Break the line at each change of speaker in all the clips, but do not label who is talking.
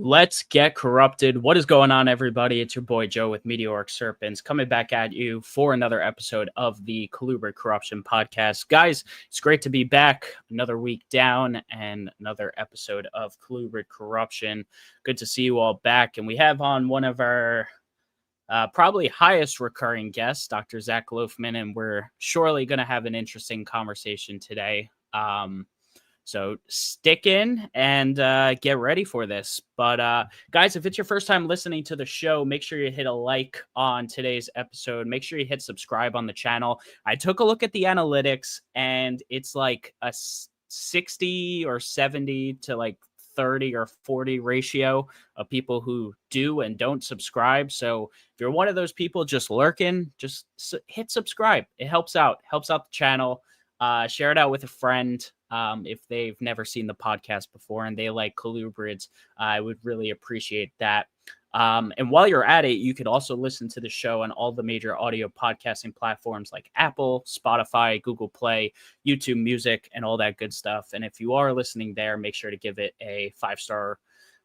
Let's get corrupted. What is going on, everybody? It's your boy Joe with Meteoric Serpents coming back at you for another episode of the Colubrid Corruption podcast. Guys, it's great to be back. Another week down and another episode of Colubrid Corruption. Good to see you all back. And we have on one of our probably highest recurring guests, Dr. Zac Loughman, and we're surely going to have an interesting conversation today. So stick in and get ready for this. But guys, if it's your first time listening to the show, make sure you hit a like on today's episode. Make sure you hit subscribe on the channel. I took a look at the analytics, and it's like a 60 or 70 to like 30 or 40 ratio of people who do and don't subscribe. So if you're one of those people just lurking, just hit subscribe. It helps out the channel. Share it out with a friend. If they've never seen the podcast before and they like colubrids, I would really appreciate that. And while you're at it, you could also listen to the show on all the major audio podcasting platforms like Apple, Spotify, Google Play, YouTube Music, and all that good stuff. And if you are listening there, make sure to give it a 5-star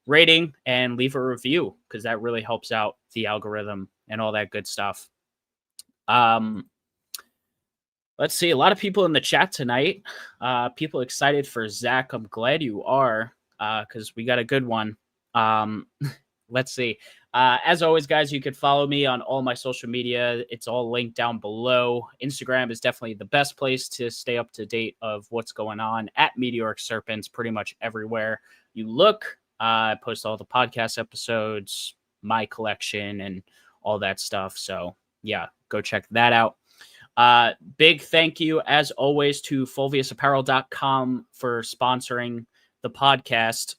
rating and leave a review, because that really helps out the algorithm and all that good stuff. Let's see, a lot of people in the chat tonight. People excited for Zac. I'm glad you are, because we got a good one. Let's see. As always, guys, you could follow me on all my social media. It's all linked down below. Instagram is definitely the best place to stay up to date of what's going on at Meteoric Serpents pretty much everywhere you look. I post all the podcast episodes, my collection, and all that stuff. So, yeah, go check that out. Big thank you, as always, to fulviusapparel.com for sponsoring the podcast.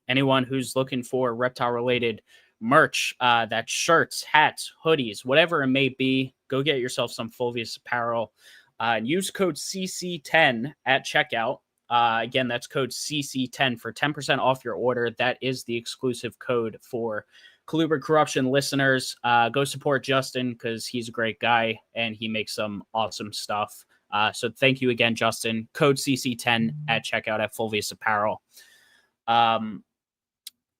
Anyone who's looking for reptile-related merch, that's shirts, hats, hoodies, whatever it may be, go get yourself some Fulvius Apparel. And use code CC10 at checkout. Again, that's code CC10 for 10% off your order. That is the exclusive code for Colubrid Corruption listeners. Go support Justin, because he's a great guy and he makes some awesome stuff. So thank you again, Justin. Code CC10 at checkout at Fulvius Apparel.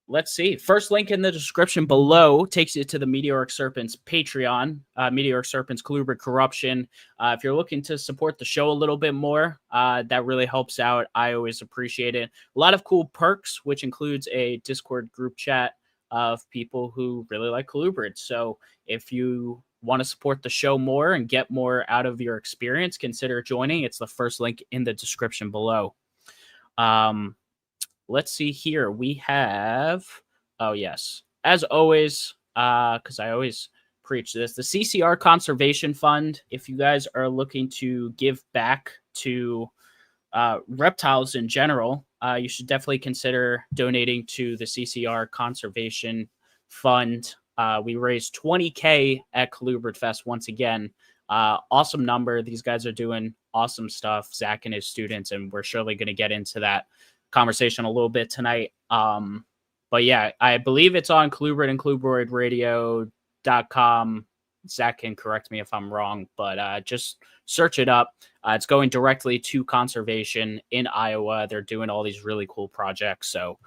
Let's see. First link in the description below takes you to the Meteoric Serpents Patreon, Meteoric Serpents Colubrid Corruption. If you're looking to support the show a little bit more, that really helps out. I always appreciate it. A lot of cool perks, which includes a Discord group chat of people who really like colubrids. So if you want to support the show more and get more out of your experience, consider joining. It's the first link in the description below. Let's see here. We have, oh yes, as always, because I always preach this, the CCR Conservation Fund. If you guys are looking to give back to reptiles in general, you should definitely consider donating to the CCR Conservation Fund. We raised $20K at ColubridFest once again. Awesome number. These guys are doing awesome stuff, Zac and his students, and we're surely going to get into that conversation a little bit tonight. But yeah, I believe it's on Colubrid and colubridradio.com. Zac can correct me if I'm wrong, but just search it up. It's going directly to conservation in Iowa. They're doing all these really cool projects. So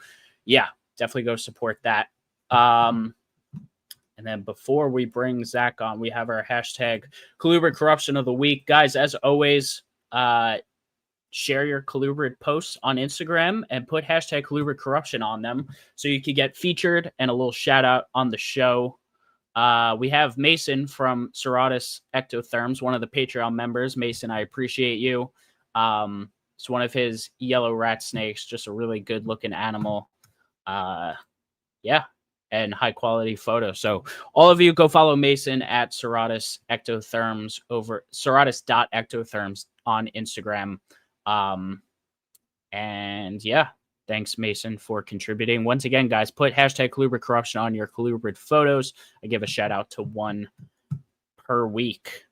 yeah, definitely go support that. And then before we bring Zac on, we have our hashtag Colubrid Corruption of the Week. Guys, as always, share your Colubrid posts on Instagram and put hashtag Colubrid Corruption on them so you can get featured and a little shout out on the show. We have Mason from Serratus Ectotherms, one of the Patreon members. Mason, I appreciate you. It's one of his yellow rat snakes, just a really good looking animal. Yeah, and high quality photo. So all of you go follow Mason at Serratus Ectotherms over Serratus.ectotherms on Instagram. And yeah, thanks, Mason, for contributing. Once again, guys, put hashtag Colubrid Corruption on your Colubrid photos. I give a shout out to one per week.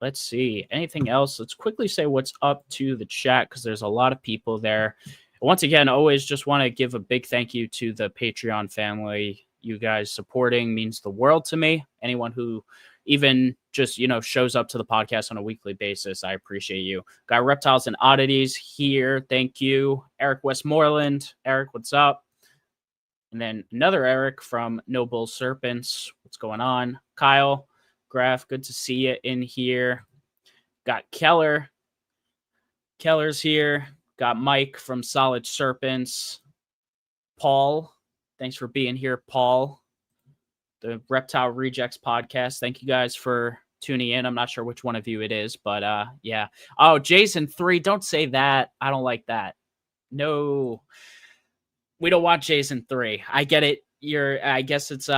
Let's see. Anything else? Let's quickly say what's up to the chat, because there's a lot of people there. Once again, always just want to give a big thank you to the Patreon family. You guys supporting means the world to me. Anyone who even just, shows up to the podcast on a weekly basis. I appreciate you. Got Reptiles and Oddities here. Thank you. Eric Westmoreland. Eric, what's up? And then another Eric from Noble Serpents. What's going on? Kyle Graff, good to see you in here. Got Keller. Keller's here. Got Mike from Solid Serpents. Paul, thanks for being here, Paul. The Reptile Rejects podcast. Thank you guys for tuning in. I'm not sure which one of you it is, but yeah. Oh, Jason 3, don't say that. I don't like that. No. We don't want Jason 3. I get it. I guess it's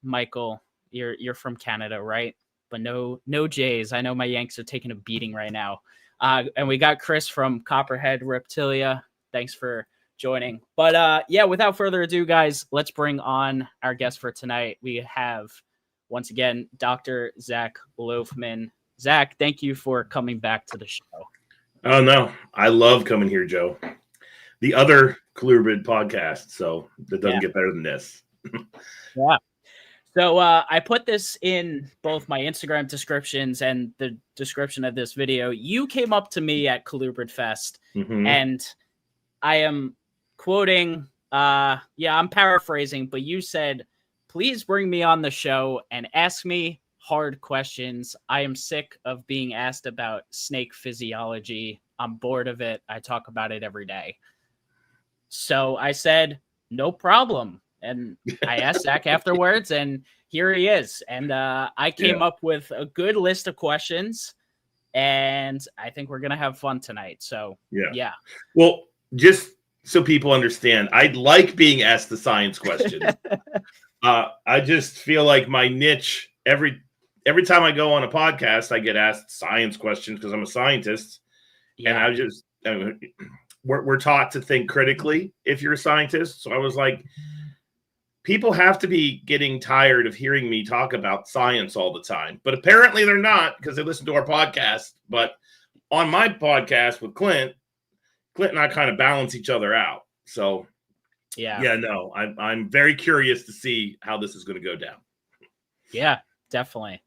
Michael. You're from Canada, right? But no Jays. I know my Yanks are taking a beating right now. And we got Chris from Copperhead Reptilia. Thanks for joining. But yeah, without further ado, guys, let's bring on our guest for tonight. We have, once again, Dr. Zac Loughman. Zac, thank you for coming back to the show.
Oh, no. I love coming here, Joe. The other Colubrid podcast, so that doesn't get better than this.
Yeah. So I put this in both my Instagram descriptions and the description of this video. You came up to me at ColubridFest, and I am quoting, I'm paraphrasing, but you said, please bring me on the show and ask me hard questions. I am sick of being asked about snake physiology. I'm bored of it. I talk about it every day. So I said, no problem. And I asked Zac afterwards, and here he is. And I came up with a good list of questions, and I think we're going to have fun tonight. So, yeah.
Well, just so people understand, I like being asked the science questions. I just feel like my niche, every time I go on a podcast, I get asked science questions because I'm a scientist. Yeah. And we're taught to think critically if you're a scientist. So I was like, people have to be getting tired of hearing me talk about science all the time. But apparently they're not, because they listen to our podcast. But on my podcast with Clint and I kind of balance each other out. So I'm very curious to see how this is going to go down. Yeah,
definitely.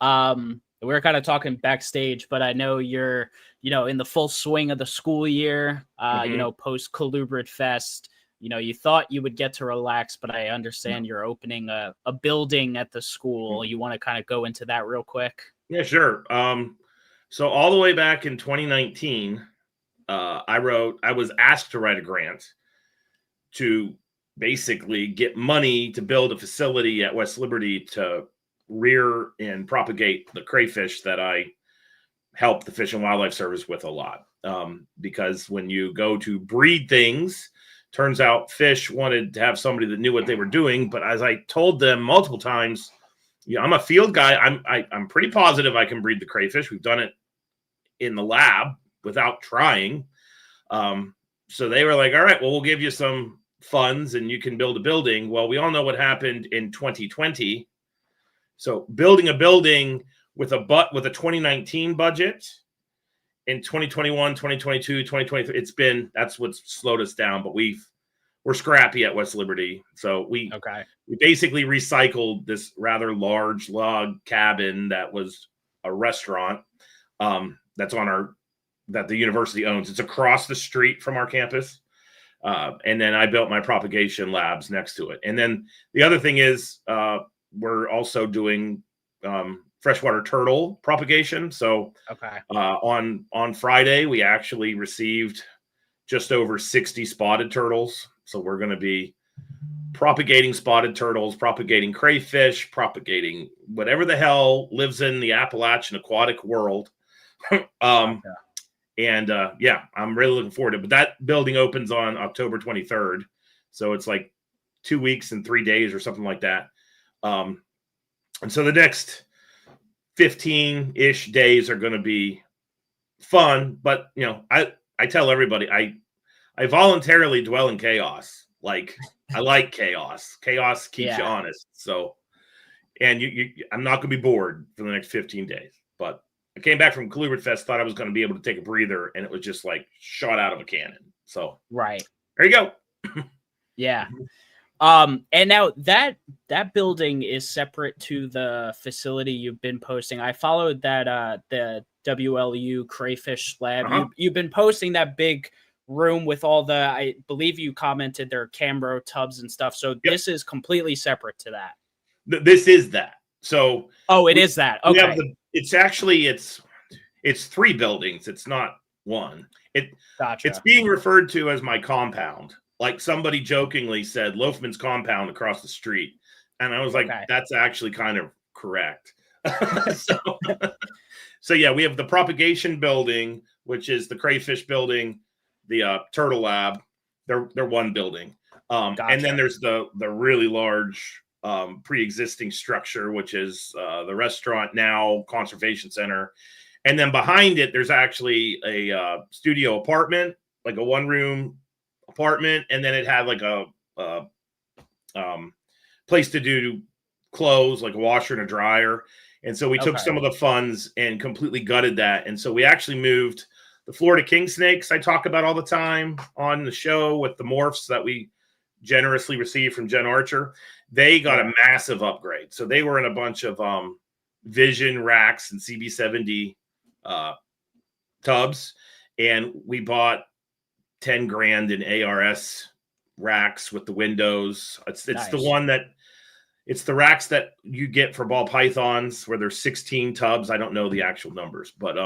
We were kind of talking backstage, but I know you're, in the full swing of the school year, post ColubridFest. You thought you would get to relax, but I understand you're opening a building at the school. You want to kind of go into that real quick?
Yeah, sure. So all the way back in 2019, I was asked to write a grant to basically get money to build a facility at West Liberty to rear and propagate the crayfish that I help the Fish and Wildlife Service with a lot. Because when you go to breed things, turns out fish wanted to have somebody that knew what they were doing. But as I told them multiple times, I'm a field guy. I'm pretty positive I can breed the crayfish. We've done it in the lab without trying. So they were like, all right, well, we'll give you some funds and you can build a building. Well, we all know what happened in 2020. So building a building with a 2019 budget in 2021, 2022, 2023, that's what's slowed us down. But we're scrappy at West Liberty. So we basically recycled this rather large log cabin that was a restaurant that the university owns. It's across the street from our campus. And then I built my propagation labs next to it. And then the other thing is we're also doing freshwater turtle propagation. So on Friday, we actually received just over 60 spotted turtles. So we're going to be propagating spotted turtles, propagating crayfish, propagating whatever the hell lives in the Appalachian aquatic world. And I'm really looking forward to it. But that building opens on October 23rd. So it's like 2 weeks and 3 days or something like that. And so the next 15-ish days are going to be fun. But, I tell everybody, I voluntarily dwell in chaos. Like, I like chaos. Chaos keeps you honest. So, and I'm not going to be bored for the next 15 days. But I came back from ColubridFest, thought I was going to be able to take a breather, and it was just like shot out of a cannon. So,
right.
There you go.
Yeah. And now that building is separate to the facility you've been posting. I followed that the WLU crayfish lab. You've been posting that big room with all the, I believe you commented there are Cambro tubs and stuff. So this is completely separate to that.
This is that. So
it is that. Okay.
It's 3 buildings. It's not one.
Gotcha.
It's being referred to as my compound. Like somebody jokingly said, Loughman's compound across the street. And I was like, that's actually kind of correct. So yeah, we have the propagation building, which is the crayfish building, the turtle lab. They're one building. And then there's the really large pre-existing structure, which is the restaurant now, conservation center. And then behind it, there's actually a studio apartment, like a 1-room apartment, and then it had like a place to do clothes, like a washer and a dryer. And so we took some of the funds and completely gutted that. And so we actually moved the Florida king snakes I talk about all the time on the show with the morphs that we generously received from Jen Archer. They got a massive upgrade. So they were in a bunch of Vision racks and CB70 tubs. And we bought 10 grand in ARS racks with the windows. It's the one that it's the racks that you get for ball pythons where there's 16 tubs. I don't know the actual numbers, but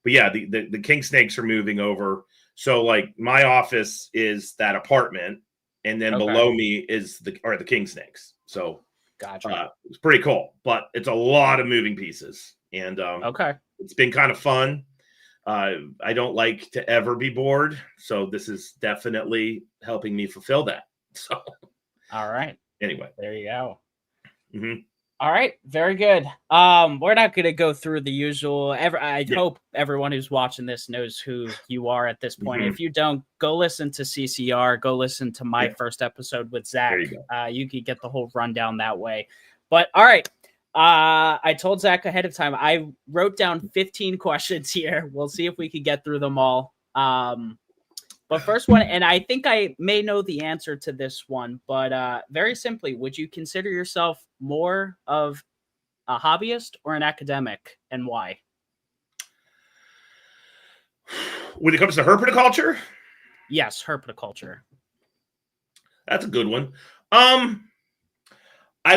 yeah, the king snakes are moving over. So like my office is that apartment, and then below me is the king snakes. So it's pretty cool, but it's a lot of moving pieces, and it's been kind of fun. I don't like to ever be bored, so this is definitely helping me fulfill that. So,
all right.
Anyway,
there you go.
Mm-hmm.
All right, very good. We're not going to go through the usual. I hope everyone who's watching this knows who you are at this point. If you don't, go listen to CCR. Go listen to my first episode with Zach. You can get the whole rundown that way. But all right. I told Zach ahead of time, I wrote down 15 questions here. We'll see if we can get through them all. But first one, and I think I may know the answer to this one, but very simply, would you consider yourself more of a hobbyist or an academic, and why?
When it comes to herpetoculture?
Yes, herpetoculture.
That's a good one. I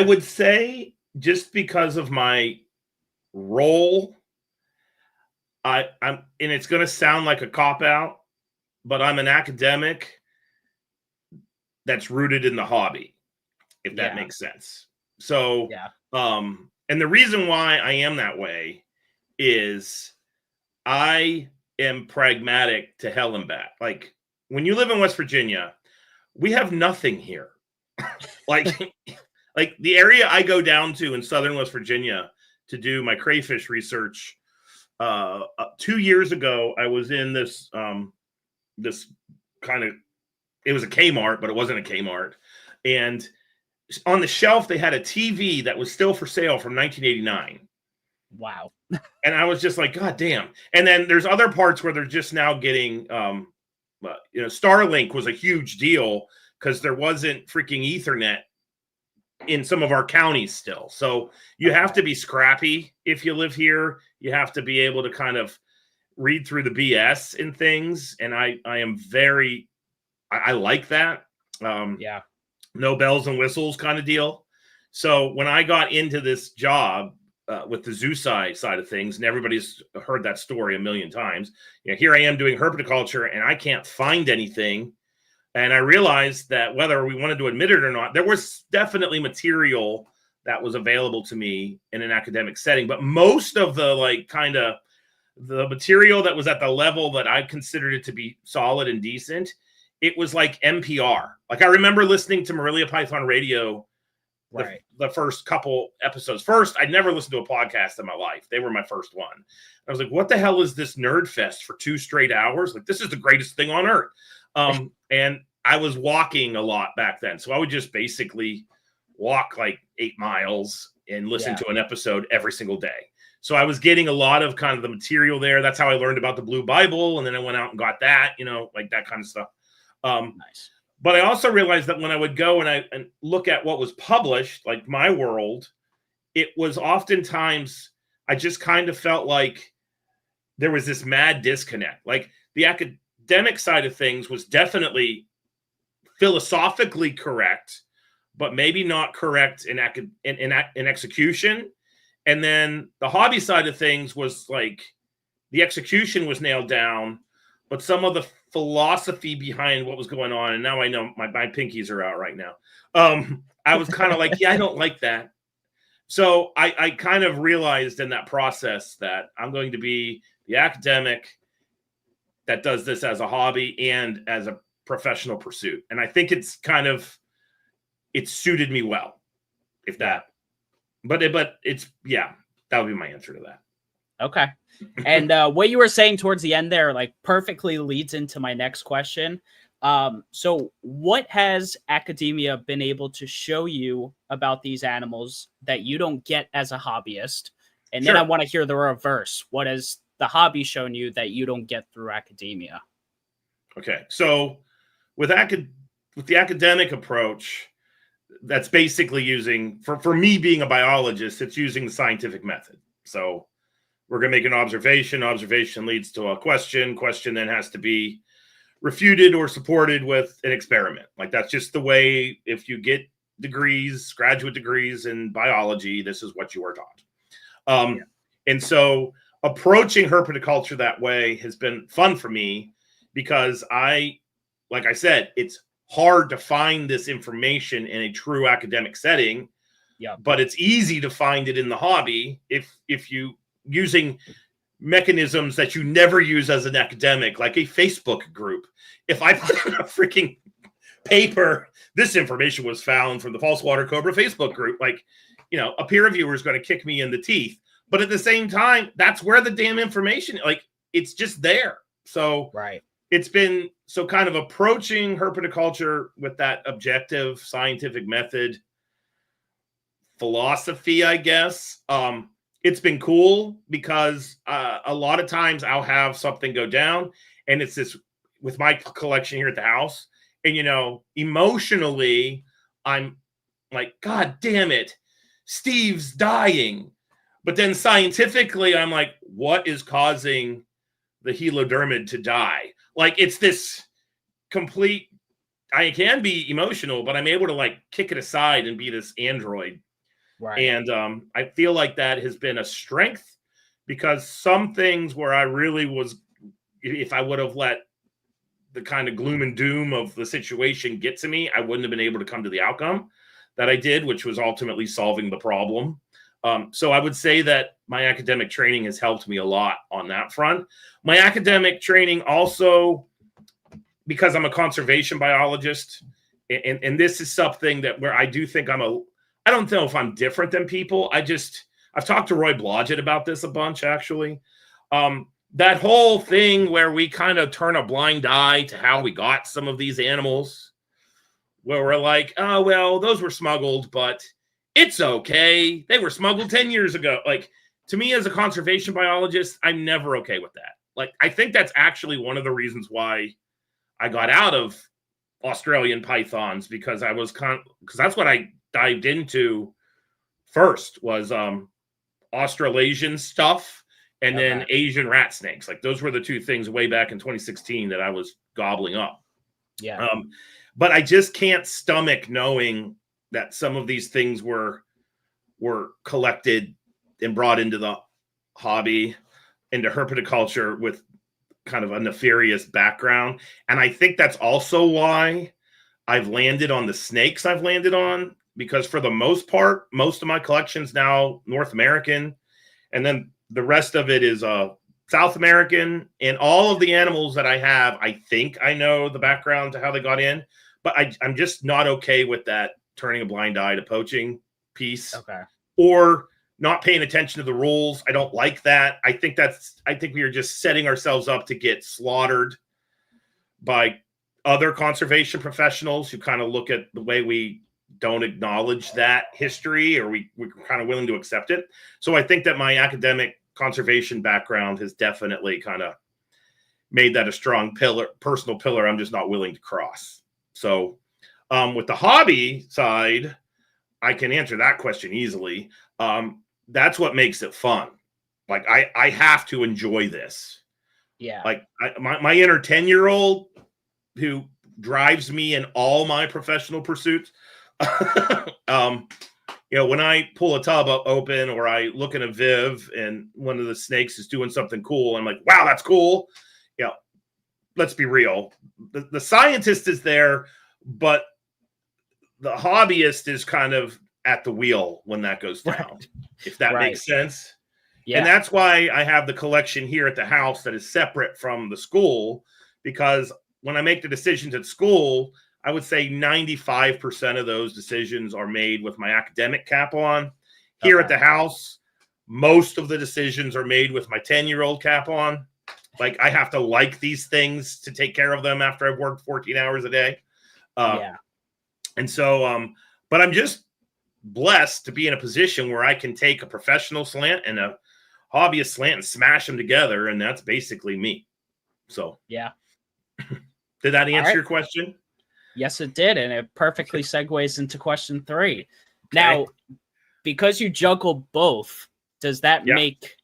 would say just because of my role, I'm, and it's going to sound like a cop-out, but I'm an academic that's rooted in the hobby, if that makes sense. So, and the reason why I am that way is I am pragmatic to hell and back. Like when you live in West Virginia, we have nothing here. like the area I go down to in Southern West Virginia to do my crayfish research. 2 years ago, I was in this kind of, it was a Kmart, but it wasn't a Kmart. And on the shelf, they had a TV that was still for sale from 1989.
Wow.
And I was just like, God damn. And then there's other parts where they're just now getting, Starlink was a huge deal because there wasn't freaking Ethernet in some of our counties still. So you have to be scrappy if you live here. You have to be able to kind of read through the BS in things. And I am very, I like that. No bells and whistles kind of deal. So when I got into this job with the zoo side of things, and everybody's heard that story a million times, here I am doing herpetoculture and I can't find anything. And I realized that whether we wanted to admit it or not, there was definitely material that was available to me in an academic setting. But most of the the material that was at the level that I considered it to be solid and decent, it was like NPR. Like I remember listening to Morelia Python Radio the first couple episodes. First, I'd never listened to a podcast in my life. They were my first one. I was like, what the hell is this nerd fest for 2 straight hours? Like, this is the greatest thing on earth. And I was walking a lot back then. So I would just basically walk like 8 miles and listen to an episode every single day. So I was getting a lot of kind of the material there. That's how I learned about the Blue Bible. And then I went out and got that, like that kind of stuff.
Nice.
But I also realized that when I would go and look at what was published, like my world, it was oftentimes, I just kind of felt like there was this mad disconnect. Like the academic side of things was definitely philosophically correct, but maybe not correct in execution. And then the hobby side of things was like the execution was nailed down, but some of the philosophy behind what was going on, and now I know my pinkies are out right now. I was kind of like, yeah, I don't like that. So I kind of realized in that process that I'm going to be the academic that does this as a hobby and as a professional pursuit. And I think it's suited me well, if that, but it's, yeah, that would be my answer to that.
Okay. And what you were saying towards the end there, like, perfectly leads into my next question. So what has academia been able to show you about these animals that you don't get as a hobbyist? And then I want to hear the reverse. What has the hobby shown you that you don't get through academia?
Okay. So with the academic approach, that's basically using, for me being a biologist, it's using the scientific method. So we're going to make an observation. Observation leads to a question. Question then has to be refuted or supported with an experiment. Like, that's just the way, if you get degrees, graduate degrees in biology, this is what you are taught. And so approaching herpetoculture that way has been fun for me because like I said, it's hard to find this information in a true academic setting.
Yeah.
But it's easy to find it in the hobby if you using mechanisms that you never use as an academic, like a Facebook group. If I put in a freaking paper, this information was found from the false water cobra Facebook group, like, a peer reviewer is going to kick me in the teeth. But at the same time, that's where the damn information, like, it's just there. So it's been kind of approaching herpetoculture with that objective scientific method philosophy, I guess. It's been cool because a lot of times I'll have something go down, and it's this with my collection here at the house. And, emotionally, I'm like, God damn it, Steve's dying. But then scientifically, I'm like, what is causing the helodermid to die? Like, it's this complete, I can be emotional, but I'm able to like kick it aside and be this android. And I feel like that has been a strength because some things where I really was, if I would have let the kind of gloom and doom of the situation get to me, I wouldn't have been able to come to the outcome that I did, which was ultimately solving the problem. So I would say that my academic training has helped me a lot on that front. My academic training also, because I'm a conservation biologist, and this is something that where I do think I don't know if I'm different than people. I've talked to Roy Blodgett about this a bunch, actually. That whole thing where we kind of turn a blind eye to how we got some of these animals, where we're like, oh, well, those were smuggled, but it's okay. They were smuggled 10 years ago. Like, to me as a conservation biologist, I'm never okay with that. Like, I think that's actually one of the reasons why I got out of Australian pythons, because that's what I dived into first was Australasian stuff and then Asian rat snakes. Like, those were the two things way back in 2016 that I was gobbling up.
Yeah.
But I just can't stomach knowing that some of these things were collected and brought into the hobby, into herpetoculture with kind of a nefarious background. And I think that's also why I've landed on the snakes I've landed on, because for the most part, most of my collection's now North American, and then the rest of it is South American. And all of the animals that I have, I think I know the background to how they got in, but I'm just not okay with that turning a blind eye to poaching piece. Or not paying attention to the rules. I don't like that. I think we are just setting ourselves up to get slaughtered by other conservation professionals who kind of look at the way we don't acknowledge that history, or we're kind of willing to accept it. So I think that my academic conservation background has definitely kind of made that a strong personal pillar I'm just not willing to cross. So with the hobby side, I can answer that question easily. That's what makes it fun. Like I have to enjoy this.
Yeah.
Like my inner 10-year-old who drives me in all my professional pursuits. When I pull a tub open or I look in a Viv and one of the snakes is doing something cool, I'm like, wow, that's cool. Let's be real. The scientist is there, but the hobbyist is kind of at the wheel when that goes down, right. If that makes sense. Yeah. And that's why I have the collection here at the house that is separate from the school, because when I make the decisions at school, I would say 95% of those decisions are made with my academic cap on. Here at the house, most of the decisions are made with my 10-year-old cap on. Like I have to like these things to take care of them after I've worked 14 hours a day. And so, but I'm just blessed to be in a position where I can take a professional slant and a hobbyist slant and smash them together. And that's basically me. So,
yeah.
Did that answer your question?
Yes, it did. And it perfectly segues into question 3. Okay. Now, because you juggle both, does that make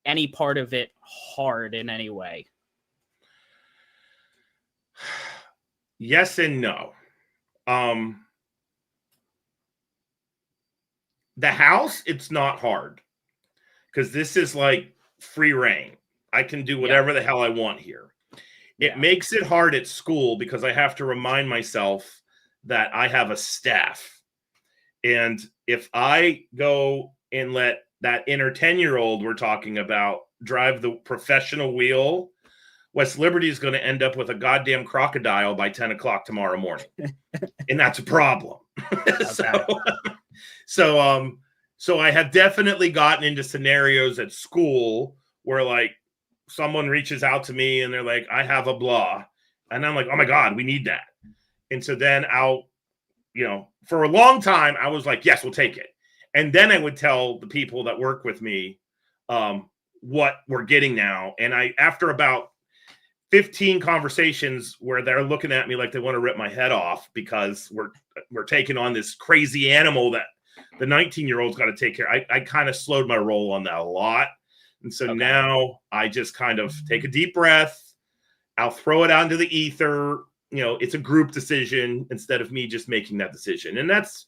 any part of it hard in any way?
Yes and no. The house, it's not hard because this is like free reign. I can do whatever the hell I want here. It makes it hard at school because I have to remind myself that I have a staff. And if I go and let that inner 10-year-old we're talking about drive the professional wheel, West Liberty is going to end up with a goddamn crocodile by 10 o'clock tomorrow morning. And that's a problem. So I have definitely gotten into scenarios at school where like someone reaches out to me and they're like, I have a blah. And I'm like, oh my God, we need that. And so then I'll, for a long time, I was like, yes, we'll take it. And then I would tell the people that work with me what we're getting now. And after about 15 conversations where they're looking at me like they want to rip my head off because we're taking on this crazy animal that the 19-year-old's got to take care of. I kind of slowed my roll on that a lot. And so now I just kind of take a deep breath. I'll throw it out into the ether. It's a group decision instead of me just making that decision. And that's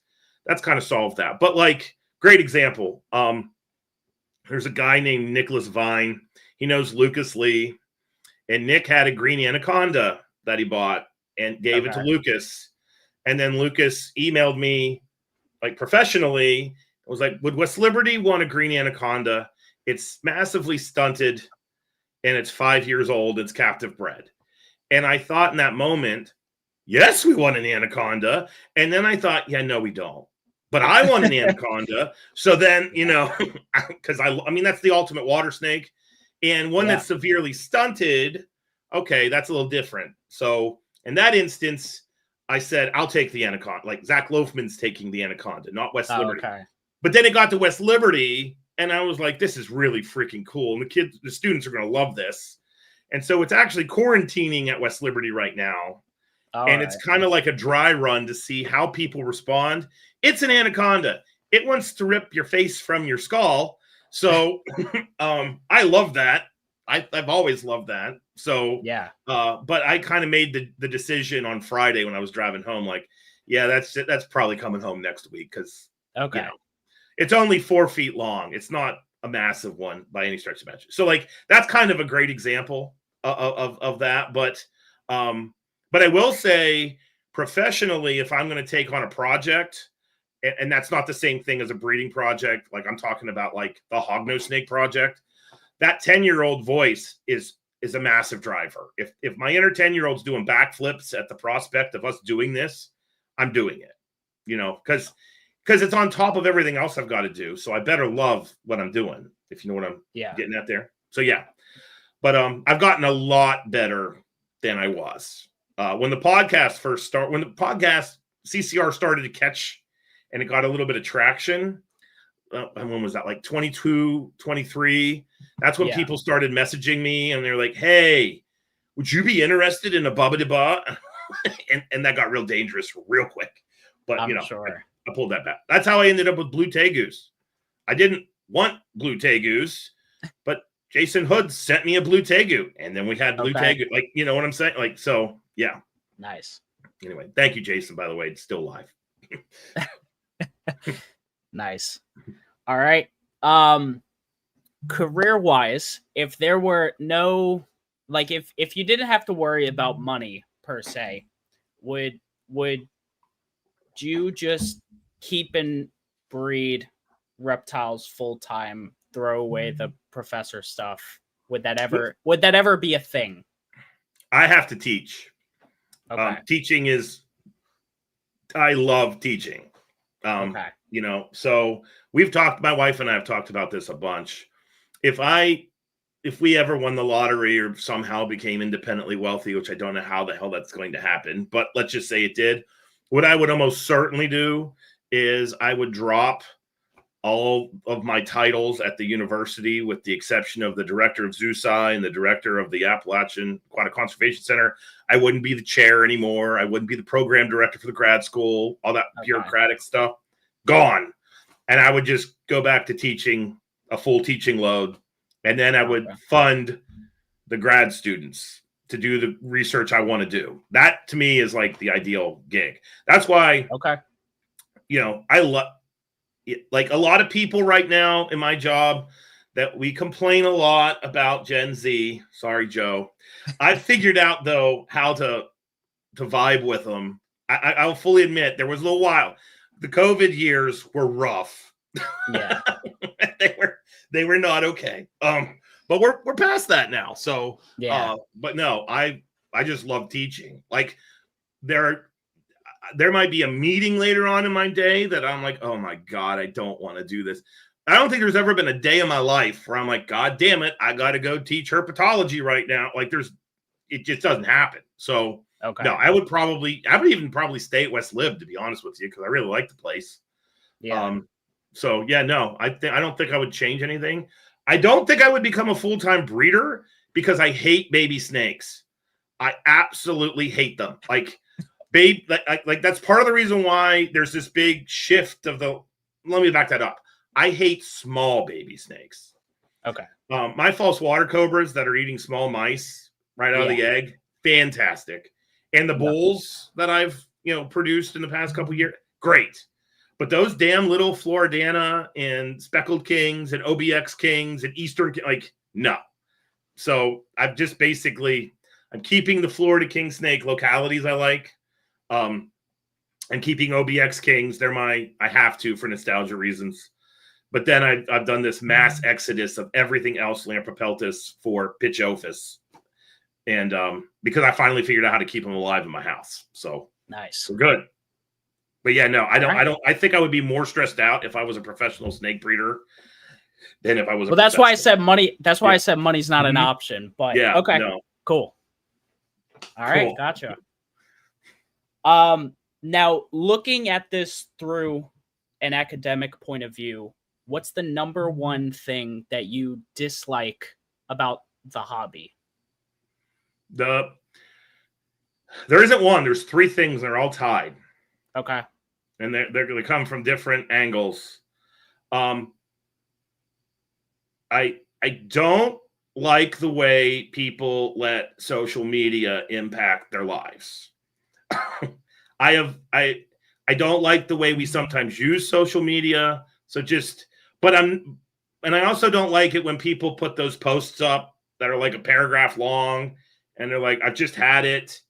kind of solved that. But like, great example. There's a guy named Nicholas Vine. He knows Lucas Lee. And Nick had a green anaconda that he bought and gave it to Lucas. And then Lucas emailed me like professionally. I was like, would West Liberty want a green anaconda? It's massively stunted and it's 5 years old. It's captive bred. And I thought in that moment, yes, we want an anaconda. And then I thought, no, we don't. But I want an anaconda. So then, because I mean, that's the ultimate water snake. And one that's severely stunted, okay, that's a little different. So in that instance, I said, I'll take the anaconda. Like Zac Loughman's taking the anaconda, not West Liberty. Okay. But then it got to West Liberty, and I was like, this is really freaking cool. And the students are going to love this. And so it's actually quarantining at West Liberty right now. It's kind of like a dry run to see how people respond. It's an anaconda. It wants to rip your face from your skull. So I love that. I've always loved that. So but I kind of made the decision on Friday when I was driving home, like, that's probably coming home next week because it's only 4 feet long. It's not a massive one by any stretch of the imagination. So like that's kind of a great example of that. But I will say professionally, if I'm going to take on a project. And that's not the same thing as a breeding project. Like I'm talking about like the hognose snake project. That 10-year-old voice is a massive driver. If my inner 10-year-old's doing backflips at the prospect of us doing this, I'm doing it, because it's on top of everything else I've got to do. So I better love what I'm doing, if you know what I'm getting at there. So but I've gotten a lot better than I was. When the podcast first started, when the podcast CCR started to catch and it got a little bit of traction. And when was that? Like 22, 23. That's when people started messaging me and they're like, hey, would you be interested in a Bubba de Ba? and that got real dangerous real quick. But
I'm sure.
I pulled that back. That's how I ended up with blue tegus. I didn't want blue tegus, but Jason Hood sent me a blue tegu, and then we had blue tegu. Like, you know what I'm saying? Like, so yeah.
Nice.
Anyway, thank you, Jason. By the way, it's still live.
Nice. All right. Career-wise, if there were no, like, if you didn't have to worry about money per se, would you just keep and breed reptiles full time, throw away the professor stuff? Would that ever be a thing?
I have to teach.
Okay.
Teaching is, I love teaching.
Okay.
You know, so my wife and I have talked about this a bunch. If we ever won the lottery or somehow became independently wealthy, which I don't know how the hell that's going to happen, but let's just say it did, what I would almost certainly do is I would drop all of my titles at the university, with the exception of the director of ZooSci and the director of the Appalachian Aquatic Conservation Center. I wouldn't be the chair anymore. I wouldn't be the program director for the grad school, all that bureaucratic stuff. Gone. And I would just go back to teaching, a full teaching load. And then I would fund the grad students to do the research I want to do. That to me is like the ideal gig. That's why, you know, I love, like a lot of people right now in my job, that we complain a lot about Gen Z. Sorry, Joe. I've figured out though how to vibe with them. I'll fully admit there was a little while. The COVID years were rough.
Yeah.
they were not okay. But we're past that now. So
yeah.
But no, I just love teaching. Like there might be a meeting later on in my day that I'm like, oh my God, I don't want to do this. I don't think there's ever been a day in my life where I'm like, God damn it, I got to go teach herpetology right now. Like it just doesn't happen. So no, I would even probably stay at West Lib, to be honest with you, because I really like the place.
Yeah.
So yeah, no, I don't think I would change anything. I don't think I would become a full-time breeder because I hate baby snakes. I absolutely hate them. Like that's part of the reason why there's this big shift of let me back that up. I hate small baby snakes.
Okay.
My false water cobras that are eating small mice right out of the egg, fantastic. And the bulls that I've, produced in the past couple of years, great. But those damn little Floridana and speckled kings and OBX kings and Eastern, no. So I'm just I'm keeping the Florida king snake localities I like. And keeping OBX kings, I have to for nostalgia reasons. But then I've done this mass exodus of everything else Lampropeltis for Pitchophis. And because I finally figured out how to keep them alive in my house. So
nice.
We're good. But yeah, no, I think I would be more stressed out if I was a professional snake breeder than if I was
that's why I said money. That's why I said money's not an option. But
yeah,
okay.
No.
Cool. All right, gotcha. Now looking at this through an academic point of view, what's the number one thing that you dislike about the hobby?
There isn't one. There's three things. They're all tied.
Okay.
And they're going to come from different angles. I don't like the way people let social media impact their lives. I don't like the way we sometimes use social media. And I also don't like it when people put those posts up that are like a paragraph long and they're like, I've just had it.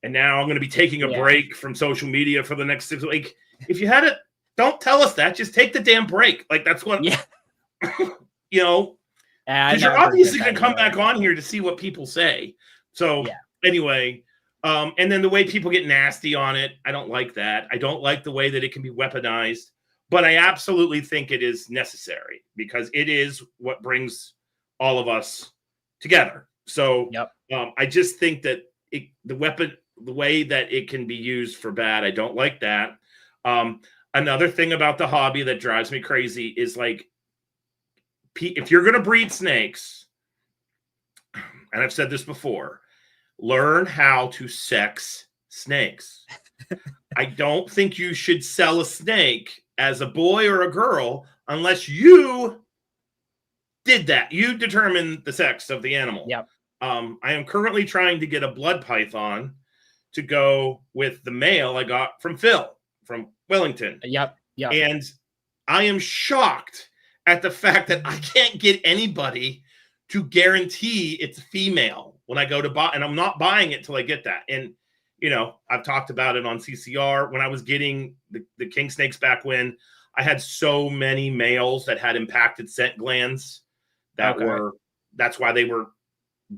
And now I'm going to be taking a break from social media for the next 6 weeks. If you had it, don't tell us that. Just take the damn break. Like that's what, because you're obviously going to come back on here to see what people say. So anyway, and then the way people get nasty on it, I don't like that. I don't like the way that it can be weaponized, but I absolutely think it is necessary because it is what brings all of us together. So I just think that the way that it can be used for bad, I don't like that. Another thing about the hobby that drives me crazy is like, if you're going to breed snakes, and I've said this before, learn how to sex snakes. I don't think you should sell a snake as a boy or a girl unless you did that. You determine the sex of the animal.
Yep.
I am currently trying to get a blood python to go with the male I got from Phil from Wellington.
Yep. Yep.
And I am shocked at the fact that I can't get anybody to guarantee it's female when I go to buy, and I'm not buying it till I get that. And, you know, I've talked about it on CCR when I was getting the king snakes back when I had so many males that had impacted scent glands that that's why they were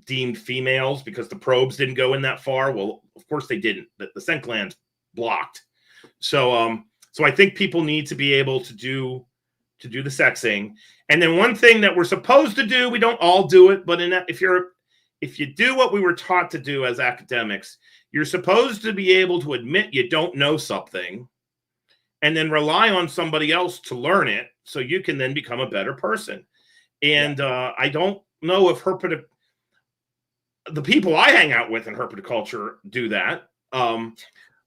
deemed females, because the probes didn't go in that far. Well, of course they didn't. The scent glands blocked. So, so I think people need to be able to do the sexing. And then one thing that we're supposed to do, we don't all do it, but if you do what we were taught to do as academics, you're supposed to be able to admit you don't know something and then rely on somebody else to learn it so you can then become a better person. And I don't know if the people I hang out with in herpetoculture do that.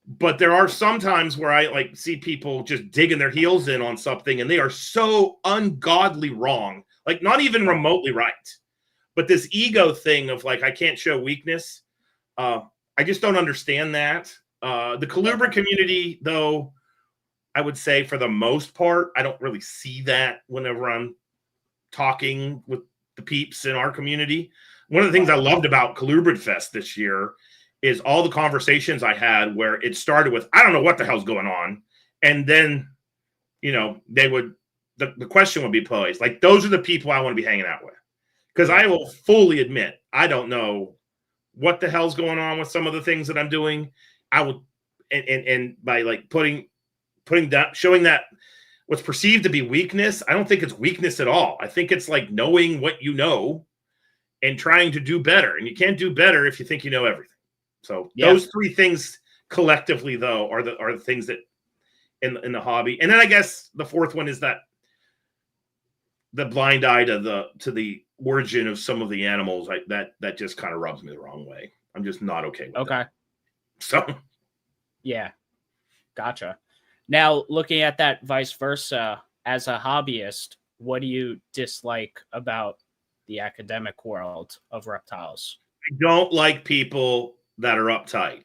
But there are some times where I see people just digging their heels in on something and they are so ungodly wrong, like not even remotely right. But this ego thing of I can't show weakness. I just don't understand that. The colubrid community, though, I would say for the most part, I don't really see that whenever I'm talking with the peeps in our community. One of the things I loved about ColubridFest this year is all the conversations I had where it started with, I don't know what the hell's going on. And then, you know, the question would be posed. Those are the people I want to be hanging out with. Because I will fully admit, I don't know what the hell's going on with some of the things that I'm doing. I would, and by putting that, showing that what's perceived to be weakness, I don't think it's weakness at all. I think it's knowing what you know and trying to do better. And you can't do better if you think you know everything. So those three things collectively, though, are the things that in the hobby. And then I guess the fourth one is that the blind eye to the origin of some of the animals. That just kind of rubs me the wrong way. I'm just not okay with that. So
yeah, gotcha. Now, looking at that vice versa, as a hobbyist, what do you dislike about the academic world of reptiles?
I don't like people that are uptight.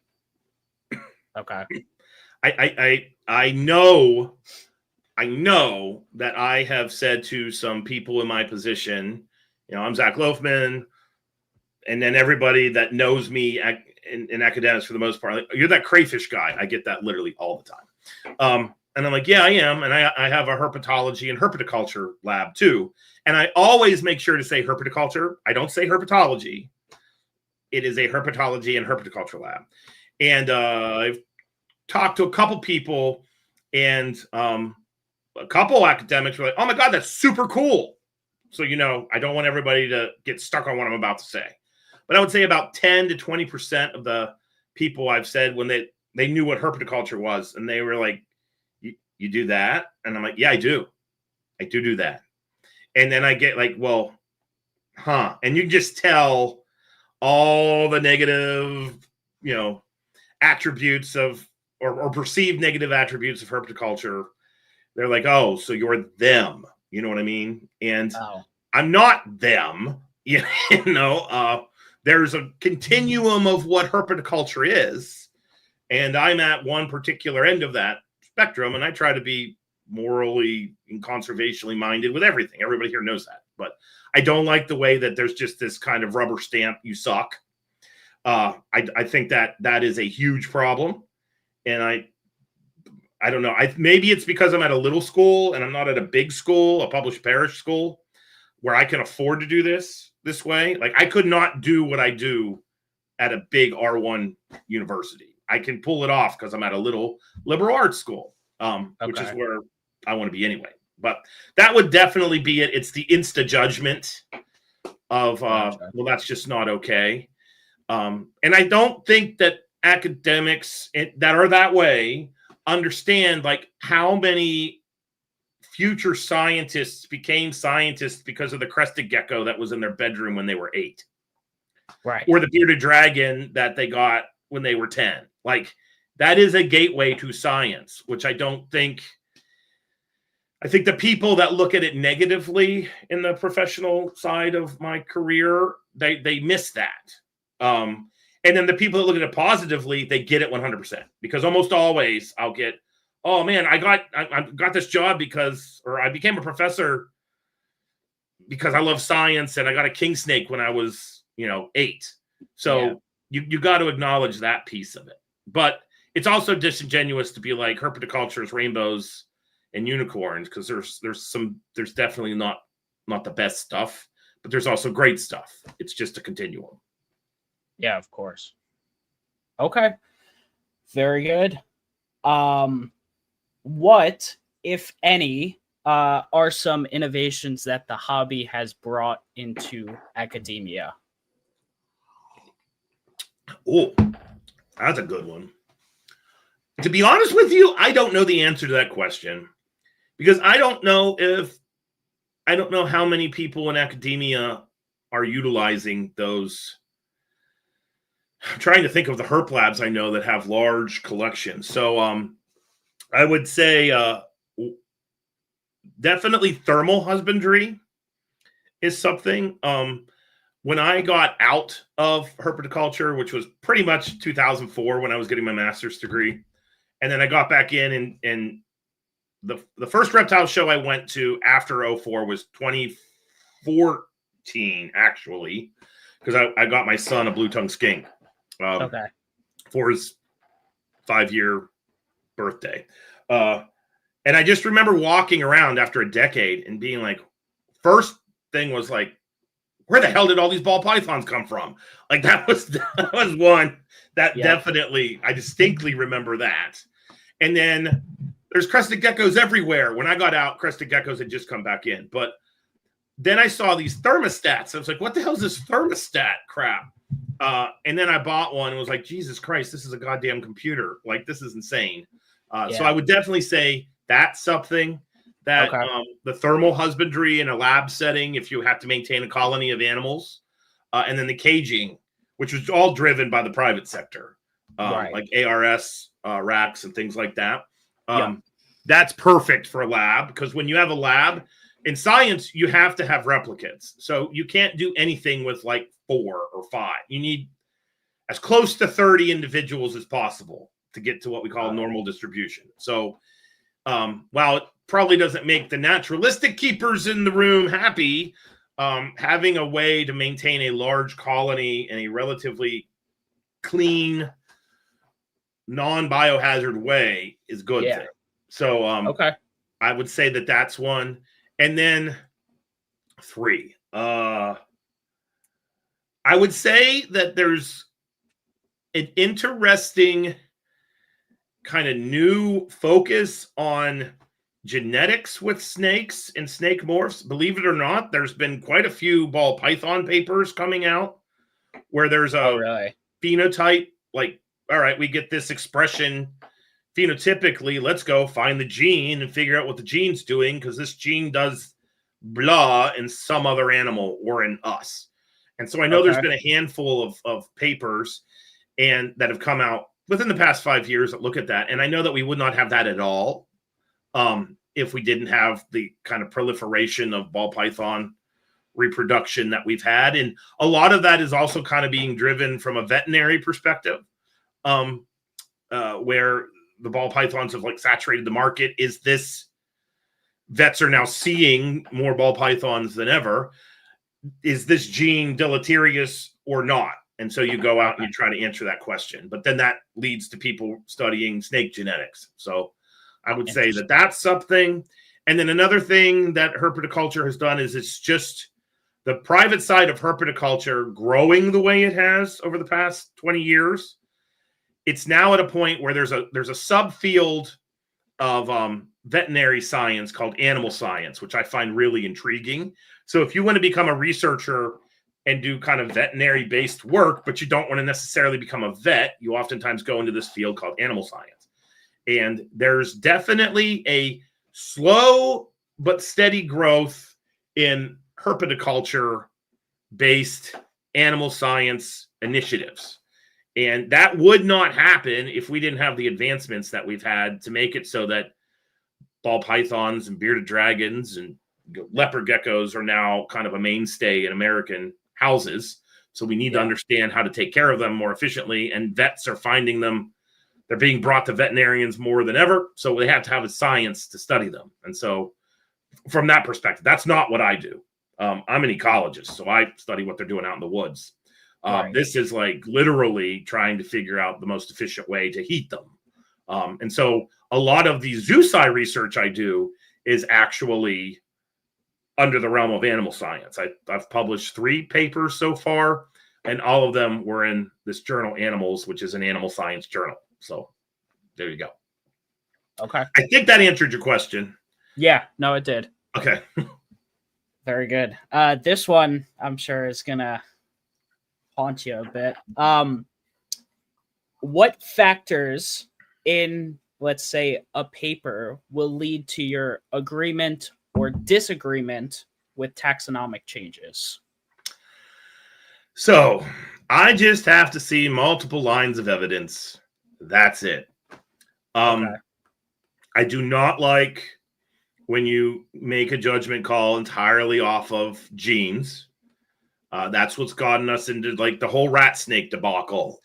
Okay.
I know that I have said to some people in my position, you know, I'm Zac Loughman, and then everybody that knows me in academics for the most part, you're that crayfish guy. I get that literally all the time. And I'm like, yeah, I am. And I have a herpetology and herpetoculture lab too. And I always make sure to say herpetoculture. I don't say herpetology. It is a herpetology and herpetoculture lab. And I've talked to a couple people, and a couple academics were like, oh my God, that's super cool. So, you know, I don't want everybody to get stuck on what I'm about to say. But I would say about 10 to 20% of the people I've said when they knew what herpetoculture was, and they were like, you do that? And I'm like, yeah, I do. I do that. And then I get well, huh. And you just tell all the negative, you know, attributes of, or perceived negative attributes of herpetoculture. They're like, oh, so you're them. You know what I mean? And I'm not them. You know, there's a continuum of what herpetoculture is. And I'm at one particular end of that spectrum. And I try to be morally and conservationally minded with everything. Everybody here knows that. But I don't like the way that there's just this kind of rubber stamp, you suck. I think that is a huge problem. And I don't know. Maybe it's because I'm at a little school and I'm not at a big school, a published parish school, where I can afford to do this way. I could not do what I do at a big R1 university. I can pull it off because I'm at a little liberal arts school, which is where I want to be anyway. But that would definitely be it. It's the insta judgment of, well, that's just not okay. And I don't think that academics that are that way understand how many future scientists became scientists because of the crested gecko that was in their bedroom when they were 8.
Right.
Or the bearded dragon that they got when they were 10. Like, that is a gateway to science, which I think the people that look at it negatively in the professional side of my career, they miss that. And then the people that look at it positively, they get it 100%, because almost always I'll get, oh man, I got this job or I became a professor because I love science, and I got a king snake when I was, 8. So you got to acknowledge that piece of it. But it's also disingenuous to be like herpetoculture is rainbows and unicorns, because there's definitely not the best stuff, but there's also great stuff. It's just a continuum.
Yeah, of course. Okay. Very good. What, if any, are some innovations that the hobby has brought into academia?
Oh, that's a good one. To be honest with you, I don't know the answer to that question, because I don't know how many people in academia are utilizing those. I'm trying to think of the herp labs I know that have large collections. So I would say definitely thermal husbandry is something. When I got out of herpetoculture, which was pretty much 2004 when I was getting my master's degree, and then I got back in, and the first reptile show I went to after 04 was 2014, actually, because I got my son a blue-tongued skink for his 5-year birthday. And I just remember walking around after a decade and being like, first thing was like, where the hell did all these ball pythons come from? Like, that was one that definitely, I distinctly remember that. And then there's crested geckos everywhere. When I got out, crested geckos had just come back in. But then I saw these thermostats. I was like, what the hell is this thermostat crap? And then I bought one and was like, Jesus Christ, this is a goddamn computer. Like, this is insane. So I would definitely say that's something that the thermal husbandry in a lab setting, if you have to maintain a colony of animals, and then the caging, which was all driven by the private sector, like ARS racks and things like that. That's perfect for a lab, because when you have a lab in science, you have to have replicates. So you can't do anything with like 4 or 5. You need as close to 30 individuals as possible to get to what we call normal distribution. So while it probably doesn't make the naturalistic keepers in the room happy, having a way to maintain a large colony in a relatively clean, non-biohazard way is good thing. So I would say that that's one. And then 3. I would say that there's an interesting kind of new focus on genetics with snakes and snake morphs. Believe it or not, there's been quite a few ball python papers coming out where there's a phenotype, like, all right, we get this expression phenotypically, let's go find the gene and figure out what the gene's doing, because this gene does blah in some other animal or in us. And so I know there's been a handful of papers and that have come out within the past 5 years that look at that. And I know that we would not have that at all if we didn't have the kind of proliferation of ball python reproduction that we've had. And a lot of that is also kind of being driven from a veterinary perspective, where the ball pythons have like saturated the market. Is this vets are now seeing more ball pythons than ever? Is this gene deleterious or not? And so you go out and you try to answer that question. But then that leads to people studying snake genetics. So I would say that that's something. And then another thing that herpetoculture has done is it's just the private side of herpetoculture growing the way it has over the past 20 years. It's now at a point where there's a subfield of veterinary science called animal science, which I find really intriguing. So if you want to become a researcher and do kind of veterinary-based work, but you don't want to necessarily become a vet, you oftentimes go into this field called animal science. And there's definitely a slow but steady growth in herpetoculture-based animal science initiatives. And that would not happen if we didn't have the advancements that we've had to make it so that ball pythons and bearded dragons and leopard geckos are now kind of a mainstay in American houses. So we need to understand how to take care of them more efficiently. And vets are finding them. They're being brought to veterinarians more than ever. So they have to have a science to study them. And so from that perspective, that's not what I do. I'm an ecologist, so I study what they're doing out in the woods. This is like literally trying to figure out the most efficient way to heat them. And so a lot of the zooci research I do is actually under the realm of animal science. I've published 3 papers so far, and all of them were in this journal Animals, which is an animal science journal. So there you go.
Okay.
I think that answered your question.
Yeah, no, it did.
Okay.
Very good. This one, I'm sure, is going to haunt you a bit. What factors in, let's say, a paper will lead to your agreement or disagreement with taxonomic changes?
So I just have to see multiple lines of evidence. That's it. I do not like when you make a judgment call entirely off of genes. That's what's gotten us into like the whole rat snake debacle.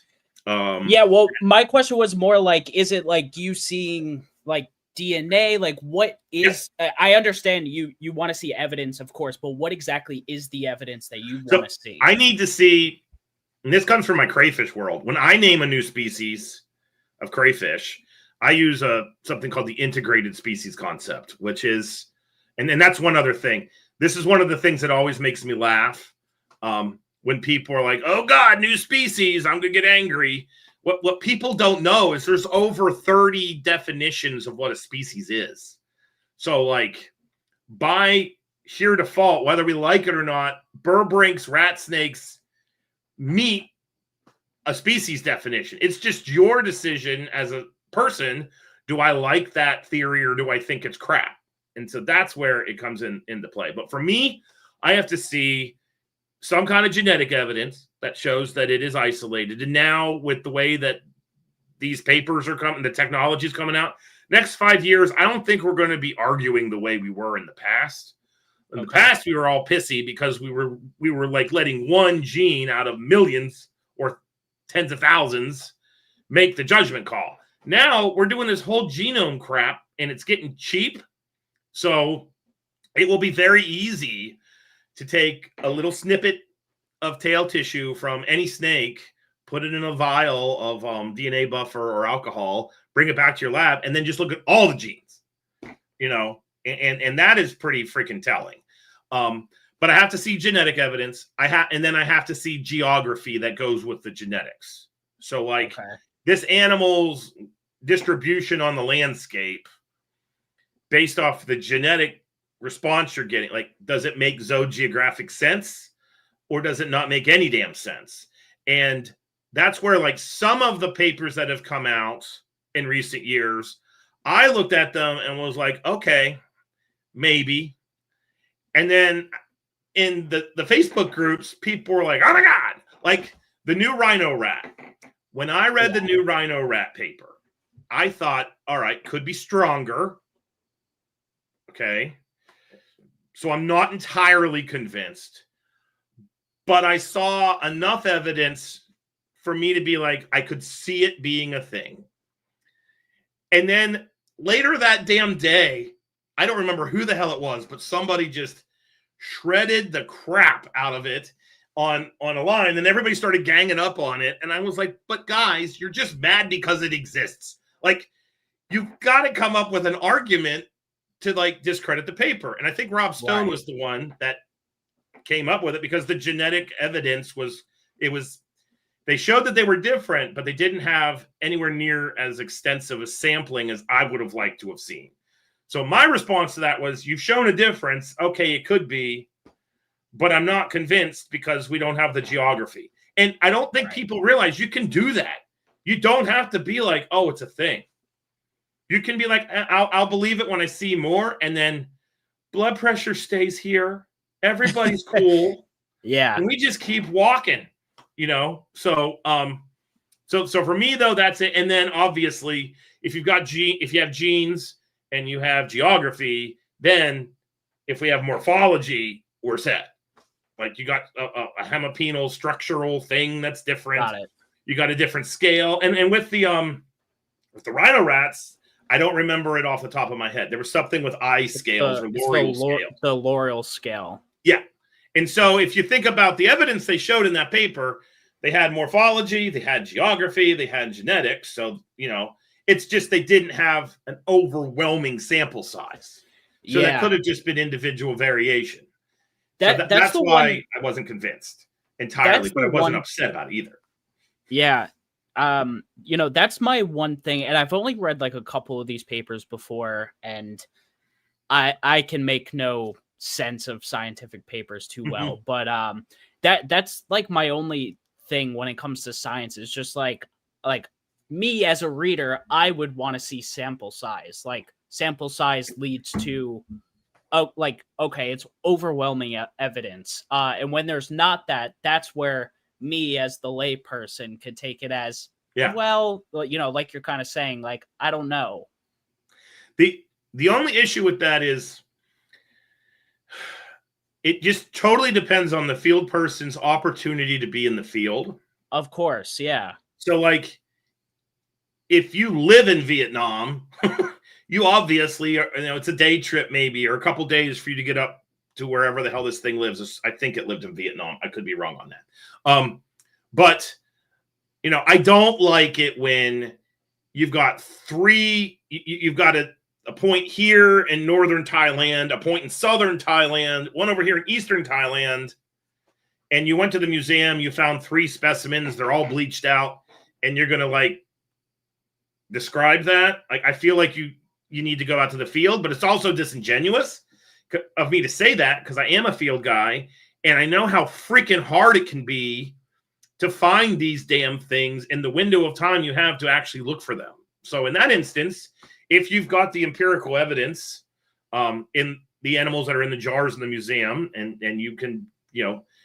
Well, my question was more like, is it like you seeing like DNA? Like what is, I understand you want to see evidence, of course, but what exactly is the evidence that you want to see?
I need to see, and this comes from my crayfish world. When I name a new species of crayfish, I use something called the integrated species concept, which is, and that's one other thing. This is one of the things that always makes me laugh. When people are like, oh God, new species, I'm going to get angry. What people don't know is there's over 30 definitions of what a species is. So like by sheer default, whether we like it or not, Burbrink's rat snakes meet a species definition. It's just your decision as a person. Do I like that theory or do I think it's crap? And so that's where it comes into play. But for me, I have to see some kind of genetic evidence that shows that it is isolated. And now with the way that these papers are coming, the technology is coming out, next 5 years, I don't think we're going to be arguing the way we were in the past. In the past, we were all pissy because we were like letting one gene out of millions or tens of thousands make the judgment call. Now we're doing this whole genome crap and it's getting cheap. So it will be very easy to take a little snippet of tail tissue from any snake, put it in a vial of DNA buffer or alcohol, bring it back to your lab, and then just look at all the genes, and that is pretty freaking telling. But I have to see genetic evidence. And then I have to see geography that goes with the genetics. So like this animal's distribution on the landscape based off the genetic response you're getting, like, does it make zoogeographic sense or does it not make any damn sense? And that's where like some of the papers that have come out in recent years, I looked at them and was like, okay, maybe. And then in the Facebook groups, people were like, oh my God, like the new rhino rat. When I read the new rhino rat paper, I thought, all right, could be stronger. Okay. So I'm not entirely convinced, but I saw enough evidence for me to be like, I could see it being a thing. And then later that damn day, I don't remember who the hell it was, but somebody just shredded the crap out of it on a line, and everybody started ganging up on it. And I was like, but guys, you're just mad because it exists. Like, you've got to come up with an argument to like discredit the paper. And I think Rob Stone was the one that came up with it because the genetic evidence they showed that they were different, but they didn't have anywhere near as extensive a sampling as I would have liked to have seen. So my response to that was, you've shown a difference. Okay, it could be, but I'm not convinced because we don't have the geography. And I don't think people realize you can do that. You don't have to be like, oh, it's a thing. You can be like, I'll believe it when I see more. And then blood pressure stays here. Everybody's cool.
Yeah.
And we just keep walking, So So for me though, that's it. And then obviously, if you have genes and you have geography, then if we have morphology, we're set. Like you got a hemipenal structural thing that's different.
Got it.
You got a different scale. And with the rhino rats, I don't remember it off the top of my head. There was something with eye scales or L'Oreal scale.
The L'Oreal scale.
Yeah. And so if you think about the evidence they showed in that paper, they had morphology, they had geography, they had genetics. So, it's just they didn't have an overwhelming sample size. So that could have just been individual variation. That's why I wasn't convinced entirely, but I wasn't upset about it either.
Yeah. That's my one thing. And I've only read like a couple of these papers before, and I can make no sense of scientific papers too well. But that's like my only thing when it comes to science is just like me as a reader, I would want to see sample size. Like sample size leads to okay, it's overwhelming evidence. And when there's not that, that's where me as the lay person could take it as, well, like you're kind of saying, like, I don't know.
The only issue with that is it just totally depends on the field person's opportunity to be in the field.
Of course, yeah.
So, like, if you live in Vietnam, you obviously are, it's a day trip maybe, or a couple days for you to get up to wherever the hell this thing lives. I think it lived in Vietnam. I could be wrong on that. But, I don't like it when you've got you've got a point here in northern Thailand, a point in southern Thailand, one over here in eastern Thailand, and you went to the museum, you found 3 specimens, they're all bleached out, and you're going to like describe that. Like, I feel like you need to go out to the field, but it's also disingenuous of me to say that because I am a field guy and I know how freaking hard it can be to find these damn things in the window of time you have to actually look for them. So in that instance, if you've got the empirical evidence in the animals that are in the jars in the museum and you can,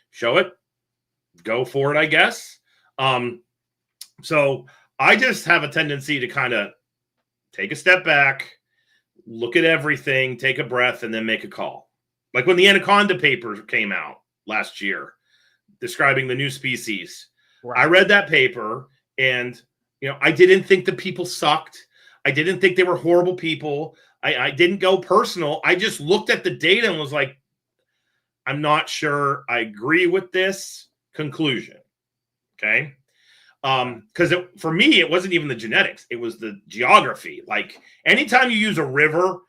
show it, go for it, I guess. So I just have a tendency to kind of take a step back, look at everything, take a breath, and then make a call. Like when the anaconda paper came out last year describing the new species. Right. I read that paper and, I didn't think the people sucked. I didn't think they were horrible people. I didn't go personal. I just looked at the data and was like, I'm not sure I agree with this conclusion. Okay. Because for me, it wasn't even the genetics. It was the geography. Like anytime you use a river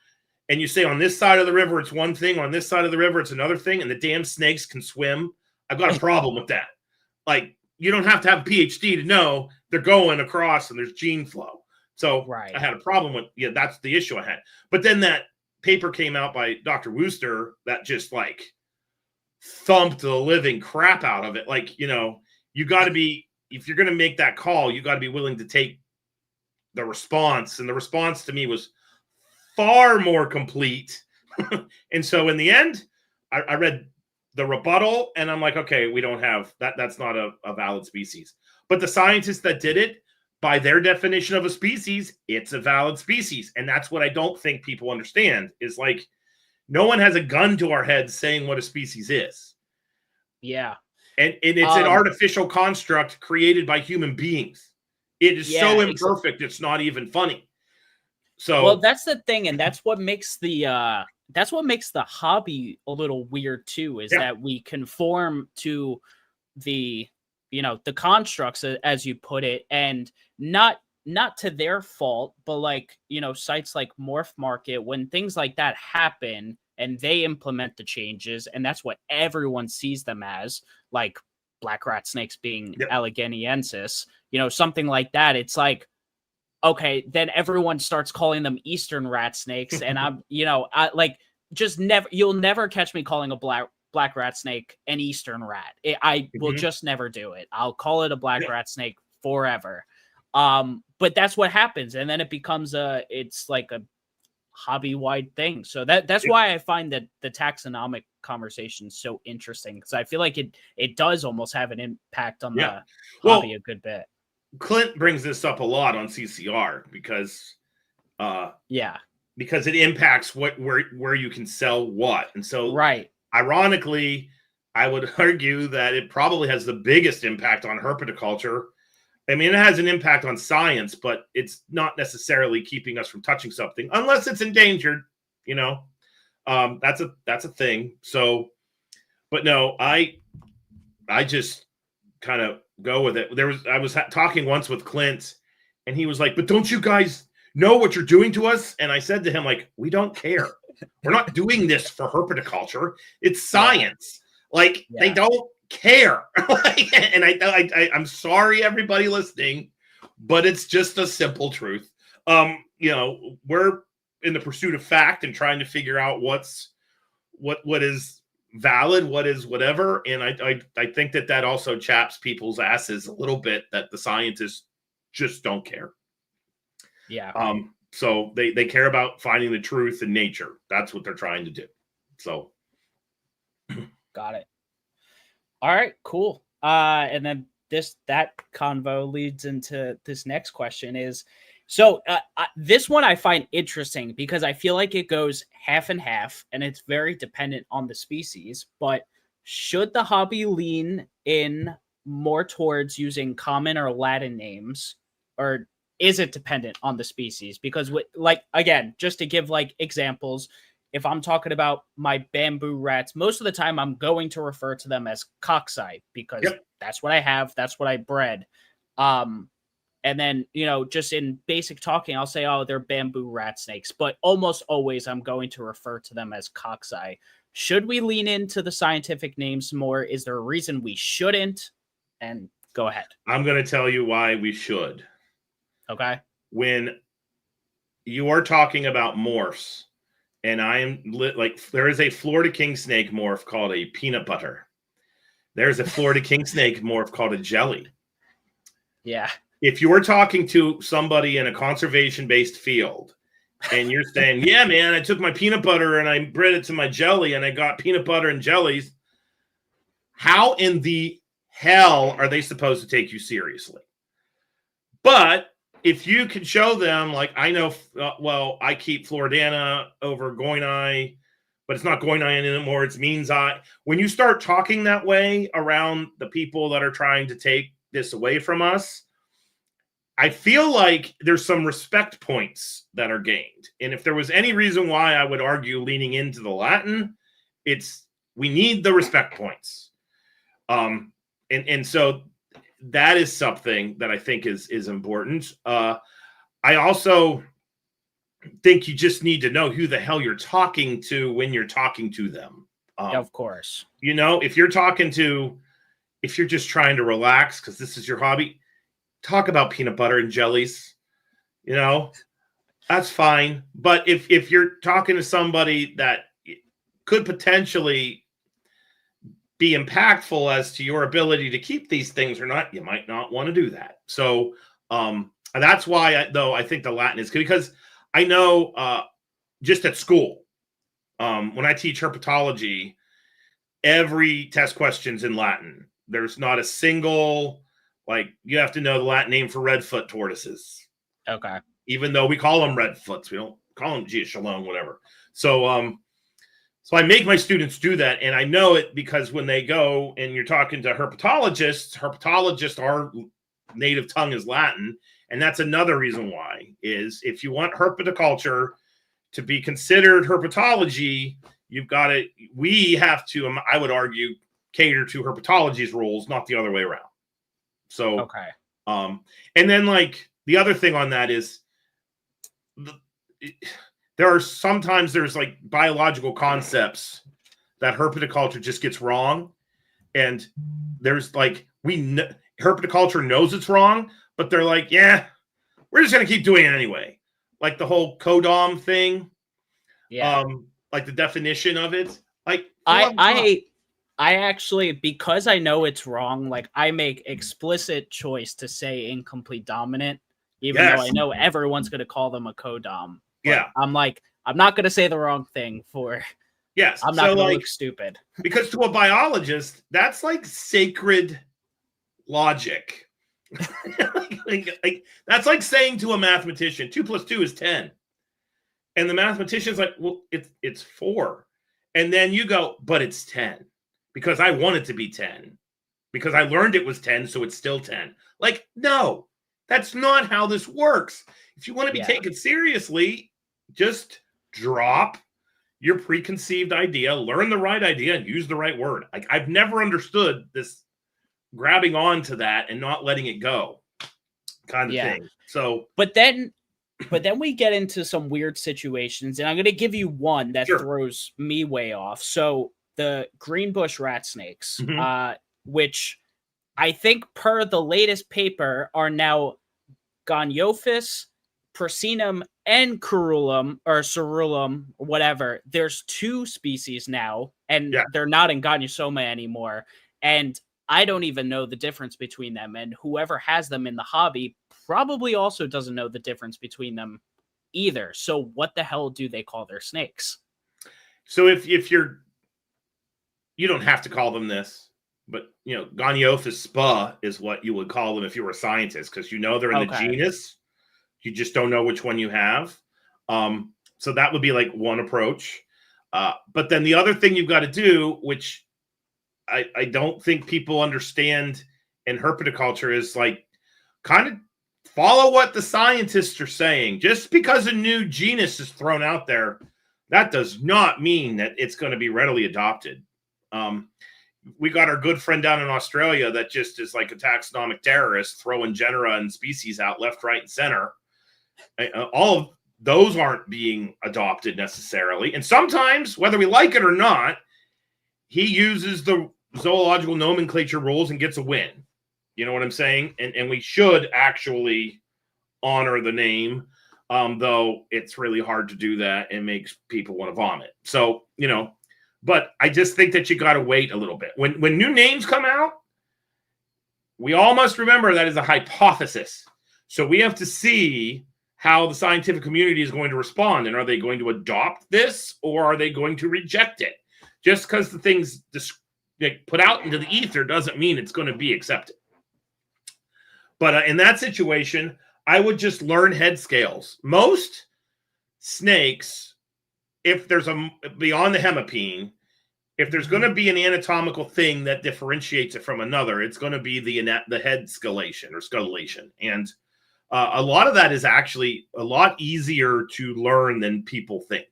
and you say on this side of the river, it's one thing, on this side of the river, it's another thing, and the damn snakes can swim, I've got a problem with that. Like, you don't have to have a PhD to know they're going across and there's gene flow. So right. I had a problem with, that's the issue I had. But then that paper came out by Dr. Wooster that just like thumped the living crap out of it. Like, you got to be, if you're going to make that call, you got to be willing to take the response. And the response to me was far more complete. And so in the end, I read the rebuttal and I'm like, okay, we don't have that. That's not a valid species. But the scientists that did it, by their definition of a species, it's a valid species. And that's what I don't think people understand is like, no one has a gun to our heads saying what a species is.
Yeah.
And it's an artificial construct created by human beings. It is so imperfect, it's not even funny. So,
well, that's the thing, and that's what makes the hobby a little weird too. Is that we conform to the the constructs, as you put it, and not to their fault, but like sites like Morph Market, when things like that happen and they implement the changes, and that's what everyone sees them as, like black rat snakes being Allegheniensis, something like that. It's like, okay, then everyone starts calling them Eastern rat snakes, and I'm, I like just never. You'll never catch me calling a black rat snake an Eastern rat. I will just never do it. I'll call it a black rat snake forever. But that's what happens, and then it becomes it's like a hobby-wide thing. So that's why I find that the taxonomic conversation so interesting, because I feel like it does almost have an impact on the hobby a good bit.
Clint brings this up a lot on CCR because because it impacts where you can sell what. And so ironically, I would argue that it probably has the biggest impact on herpetoculture. I mean, it has an impact on science, but it's not necessarily keeping us from touching something unless it's endangered, you know. That's a thing. So, but no, I just kind of go with it. I was talking once with Clint, and he was like, "But don't you guys know what you're doing to us?" And I said to him, like, "We don't care. We're not doing this for herpetoculture. It's science. Like, they don't care." And I'm sorry, everybody listening, but it's just a simple truth. You know, we're in the pursuit of fact and trying to figure out what is valid, what is whatever. And I think that also chaps people's asses a little bit, that the scientists just don't care. So they care about finding the truth in nature. That's what they're trying to do. So
got it. All right, cool. And then that convo leads into this next question is, so this one I find interesting because I feel like it goes half and half, and it's very dependent on the species. But should the hobby lean in more towards using common or Latin names, or is it dependent on the species? Because, like, again, just to give like examples, if I'm talking about my bamboo rats, most of the time I'm going to refer to them as coxeye because that's what I have. That's what I bred. And then, you know, just in basic talking, I'll say, oh, they're bamboo rat snakes. But almost always I'm going to refer to them as coxeye. Should we lean into the scientific names more? Is there a reason we shouldn't? And go ahead.
I'm going to tell you why we should.
Okay.
When you are talking about morphs, and there is a Florida king snake morph called a peanut butter. There's a Florida king snake morph called a jelly.
Yeah.
If you were talking to somebody in a conservation-based field and you're saying, yeah, man, I took my peanut butter and I bred it to my jelly and I got peanut butter and jellies, how in the hell are they supposed to take you seriously? But if you can show them, like, I know, I keep Floridana over Goinai, but it's not Goinai anymore. It's Means Eye. When you start talking that way around the people that are trying to take this away from us, I feel like there's some respect points that are gained. And if there was any reason why I would argue leaning into the Latin, it's we need the respect points. And so that is something that I think is important. I also think you just need to know who the hell you're talking to when you're talking to them.
Of course.
You know, if you're just trying to relax because this is your hobby, talk about peanut butter and jellies, you know, that's fine. But if you're talking to somebody that could potentially be impactful as to your ability to keep these things or not, you might not want to do that. So that's why I think the Latin is good, because I know just at school, when I teach herpetology, every test question's in Latin. There's not a single, like, you have to know the Latin name for redfoot tortoises.
Okay.
Even though we call them redfoots, we don't call them Giacalone, whatever. So, so I make my students do that, and I know it because when they go and you're talking to herpetologists, our native tongue is Latin, and that's another reason why, is if you want herpetoculture to be considered herpetology, we have to, I would argue, cater to herpetology's rules, not the other way around. So,
okay.
And then, like, the other thing on that is there's like biological concepts that herpetoculture just gets wrong. And there's like, herpetoculture knows it's wrong, but they're like, yeah, we're just going to keep doing it anyway. Like the whole codom thing.
Yeah.
Like the definition of it. Like,
I actually, because I know it's wrong, like, I make explicit choice to say incomplete dominant, even though I know everyone's going to call them a codom.
Yeah.
I'm like, I'm not going to say the wrong thing for...
Yes.
I'm not going to look stupid.
Because to a biologist, that's like sacred logic. like that's like saying to a mathematician, 2 + 2 is 10. And the mathematician's like, well, it's 4. And then you go, but it's 10 because I want it to be 10 because I learned it was 10. So it's still 10. Like, no, that's not how this works. If you want to be taken seriously, just drop your preconceived idea, learn the right idea, and use the right word. Like, I've never understood this grabbing on to that and not letting it go kind of thing. So,
but then we get into some weird situations, and I'm going to give you one that throws me way off. So the green bush rat snakes, which I think per the latest paper are now Goniophis, Prasinum, and Cerulum, or whatever. There's 2 species now, and they're not in Goniosoma anymore. And I don't even know the difference between them. And whoever has them in the hobby probably also doesn't know the difference between them either. So what the hell do they call their snakes?
So if you don't have to call them this, but Goniophis spa is what you would call them if you were a scientist, because they're in the genus. You just don't know which one you have. So that would be like one approach. But then the other thing you've got to do, which I don't think people understand in herpetoculture, is like kind of follow what the scientists are saying. Just because a new genus is thrown out there, that does not mean that it's going to be readily adopted. We got our good friend down in Australia that just is like a taxonomic terrorist, throwing genera and species out left, right, and center. All of those aren't being adopted necessarily. And sometimes, whether we like it or not, he uses the zoological nomenclature rules and gets a win. You know what I'm saying? And we should actually honor the name, though it's really hard to do that and makes people want to vomit. So, but I just think that you got to wait a little bit. When new names come out, we all must remember that is a hypothesis. So we have to see how the scientific community is going to respond. And are they going to adopt this, or are they going to reject it? Just because the thing's put out into the ether doesn't mean it's going to be accepted. But in that situation, I would just learn head scales. Most snakes, if there's beyond the hemipene, if there's going to be an anatomical thing that differentiates it from another, it's going to be the head scalation or scutellation. And a lot of that is actually a lot easier to learn than people think.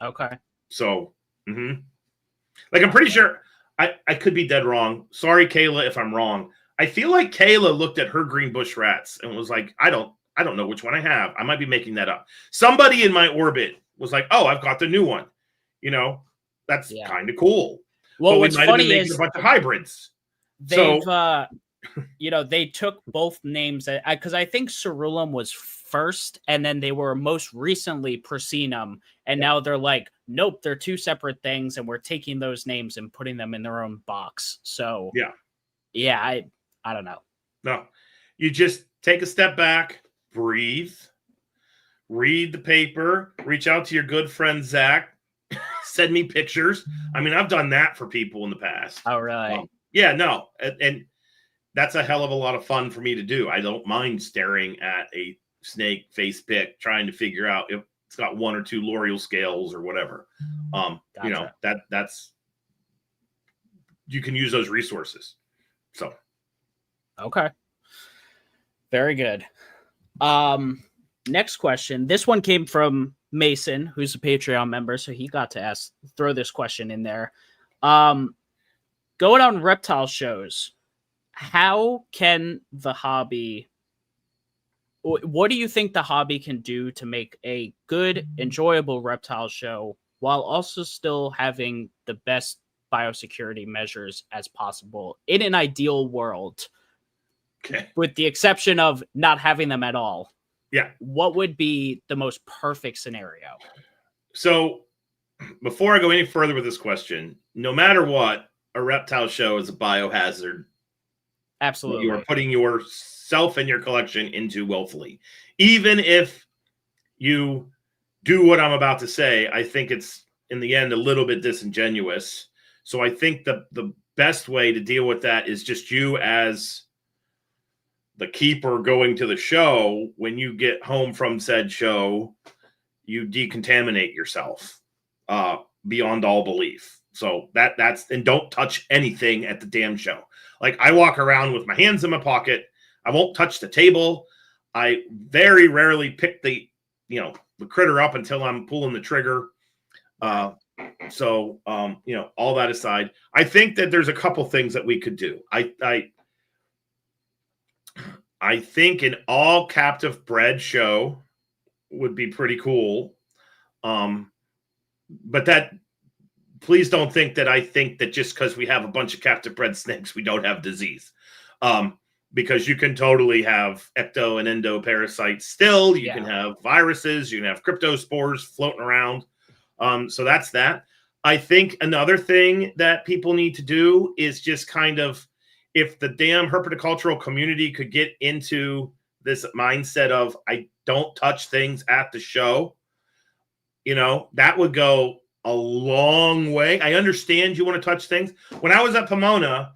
Okay.
So, like, I'm pretty sure I could be dead wrong. Sorry, Kayla, if I'm wrong. I feel like Kayla looked at her green bush rats and was like, I don't know which one I have. I might be making that up. Somebody in my orbit was like, oh, I've got the new one. That's kind of cool.
Well,
but
what's
we might
funny
have been making
is
a bunch of hybrids.
They've, they took both names because I think Cerulum was first, and then they were most recently Prasinum, and now they're like, nope, they're 2 separate things, and we're taking those names and putting them in their own box. So I don't know. No,
you just take a step back, breathe, read the paper, reach out to your good friend Zach, send me pictures. I mean, I've done that for people in the past.
Oh, really?
And that's a hell of a lot of fun for me to do. I don't mind staring at a snake face pick, trying to figure out if it's got 1 or 2 L'Oreal scales or whatever.
Gotcha.
That's you can use those resources. So,
okay, very good. Next question. This one came from Mason, who's a Patreon member, so he got to throw this question in there. Going on reptile shows, how can the hobby? What do you think the hobby can do to make a good, enjoyable reptile show while also still having the best biosecurity measures as possible in an ideal world?
Okay.
With the exception of not having them at all.
Yeah.
What would be the most perfect scenario?
So before I go any further with this question, no matter what, a reptile show is a biohazard.
Absolutely.
You are putting yourself and your collection into willfully. Even if you do what I'm about to say, I think it's in the end a little bit disingenuous. So I think the best way to deal with that is just you as the keeper going to the show, when you get home from said show, you decontaminate yourself beyond all belief. So that's, and don't touch anything at the damn show. Like, I walk around with my hands in my pocket. I won't touch the table. I very rarely pick the critter up until I'm pulling the trigger. So all that aside, I think that there's a couple things that we could do. I think an all captive bred show would be pretty cool. But that, please don't think that I think that just because we have a bunch of captive bred snakes, we don't have disease. Because you can totally have ecto and endo parasites still. You can have viruses, you can have cryptospores floating around. So that's that. I think another thing that people need to do is just kind of, if the damn herpetocultural community could get into this mindset of, I don't touch things at the show, that would go a long way. I understand you want to touch things. When I was at Pomona,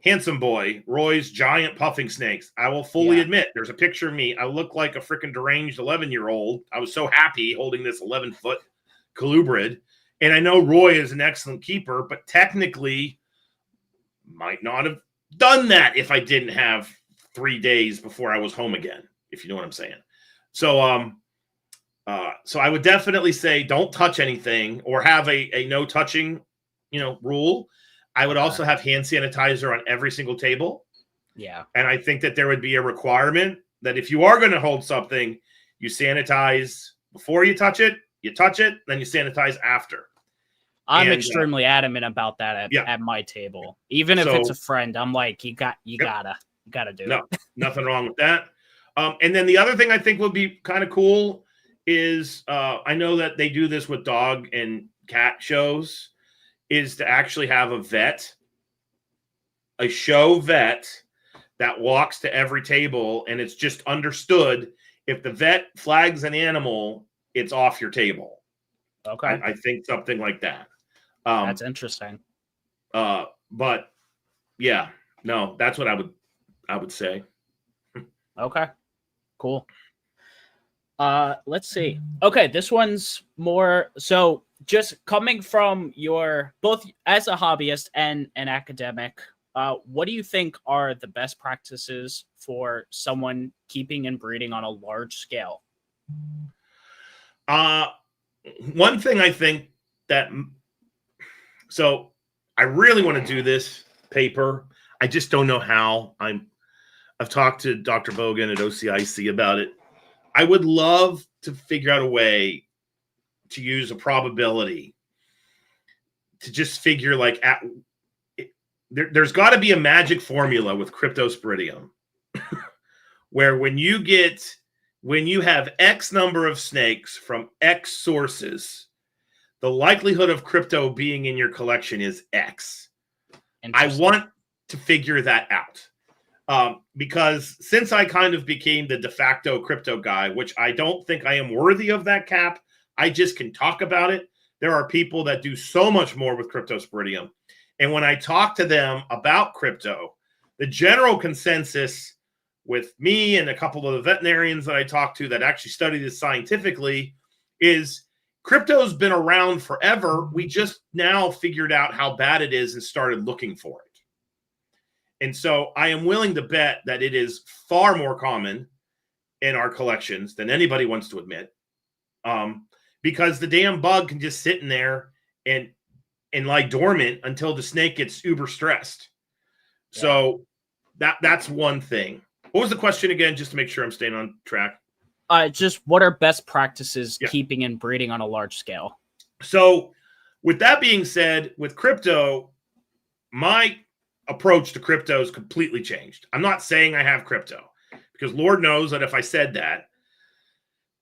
Handsome Boy, Roy's giant puffing snakes, I will fully admit, there's a picture of me. I look like a freaking deranged 11-year-old. I was so happy holding this 11-foot colubrid. And I know Roy is an excellent keeper, but technically might not have done that if I didn't have 3 days before I was home again, if you know what I'm saying. So, so I would definitely say don't touch anything, or have a no touching, rule. I would also have hand sanitizer on every single table.
Yeah. And
I think that there would be a requirement that if you are going to hold something, you sanitize before you touch it, then you sanitize after.
I'm extremely adamant about that at my table. Even if it's a friend, I'm like, you gotta do it.
Nothing wrong with that. And then the other thing I think would be kind of cool is, I know that they do this with dog and cat shows, is to actually have a show vet that walks to every table, and it's just understood, if the vet flags an animal, it's off your table.
Okay.
I think something like that.
That's interesting.
But yeah, no, that's what I would say.
Okay, cool. Let's see. Okay, this one's more so just coming from your, both as a hobbyist and an academic, what do you think are the best practices for someone keeping and breeding on a large scale?
One thing I think that, so I really want to do this paper. I just don't know how. I've talked to Dr. Bogan at OCIC about it. I would love to figure out a way to use a probability to just figure, like, there's got to be a magic formula with Cryptosporidium where when you have X number of snakes from X sources, the likelihood of crypto being in your collection is X. I want to figure that out. Because since I kind of became the de facto crypto guy, which I don't think I am worthy of that cap, I just can talk about it. There are people that do so much more with Cryptosporidium. And when I talk to them about crypto, the general consensus with me and a couple of the veterinarians that I talk to that actually study this scientifically is crypto's been around forever. We just now figured out how bad it is and started looking for it. And so I am willing to bet that it is far more common in our collections than anybody wants to admit. Because the damn bug can just sit in there and lie dormant until the snake gets uber stressed. Yeah. So that's one thing. What was the question again, just to make sure I'm staying on track?
Just what are best practices keeping and breeding on a large scale?
So with that being said, with crypto, my approach to crypto is completely changed. I'm not saying I have crypto, because Lord knows that if I said that,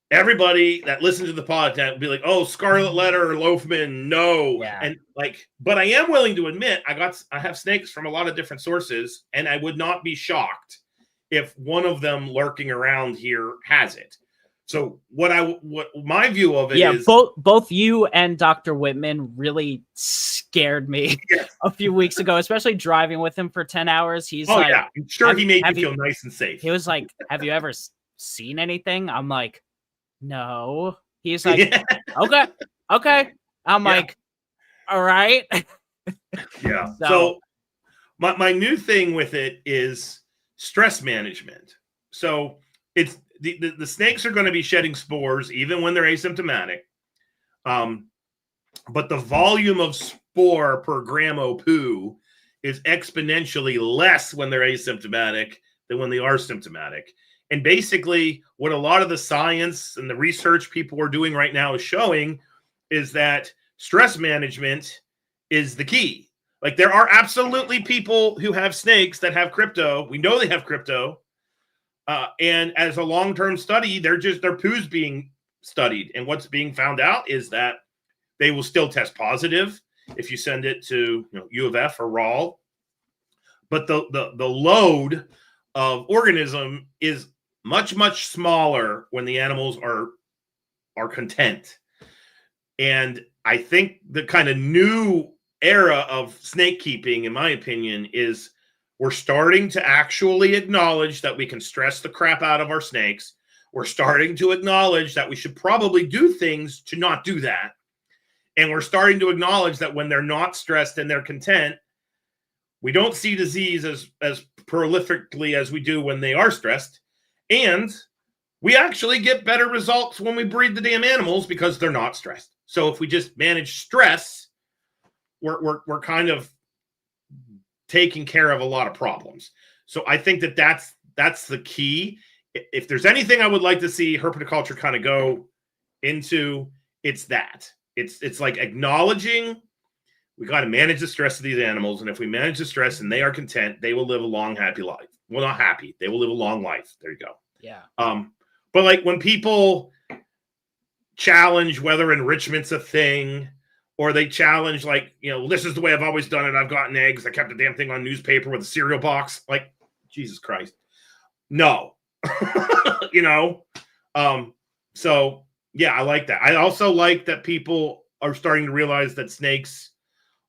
everybody that listens to the podcast would be like, oh, Scarlet Letter, Loughman, no. Yeah. And but I am willing to admit I have snakes from a lot of different sources, and I would not be shocked if one of them lurking around here has it. So what my view of it is,
both you and Dr. Whitman really scared me a few weeks ago, especially driving with him for 10 hours. He's like,
yeah, I'm sure he made me feel nice and safe.
He was like, have you ever seen anything? I'm like, no. He's like, okay. I'm like, all right.
Yeah. So my new thing with it is stress management. So it's the snakes are going to be shedding spores even when they're asymptomatic. But the volume of spore per gram of poo is exponentially less when they're asymptomatic than when they are symptomatic. And basically, what a lot of the science and the research people are doing right now is showing is that stress management is the key. Like, there are absolutely people who have snakes that have crypto. We know they have crypto. And as a long-term study, their poo's being studied. And what's being found out is that they will still test positive if you send it to U of F or RAL. But the load of organism is much, much smaller when the animals are content. And I think the kind of new era of snake keeping, in my opinion, is we're starting to actually acknowledge that we can stress the crap out of our snakes. We're starting to acknowledge that we should probably do things to not do that. And we're starting to acknowledge that when they're not stressed and they're content, we don't see disease as prolifically as we do when they are stressed. And we actually get better results when we breed the damn animals because they're not stressed. So if we just manage stress, we're kind of taking care of a lot of problems. So I think that's the key. If there's anything I would like to see herpetoculture kind of go into, it's that. It's like acknowledging we got to manage the stress of these animals. And if we manage the stress and they are content, they will live a long, happy life. Well, not happy. They will live a long life. There you go.
Yeah.
But like when people challenge whether enrichment's a thing, or they challenge like, this is the way I've always done it. I've gotten eggs. I kept the damn thing on newspaper with a cereal box. Like, Jesus Christ. No. So yeah, I like that. I also like that people are starting to realize that snakes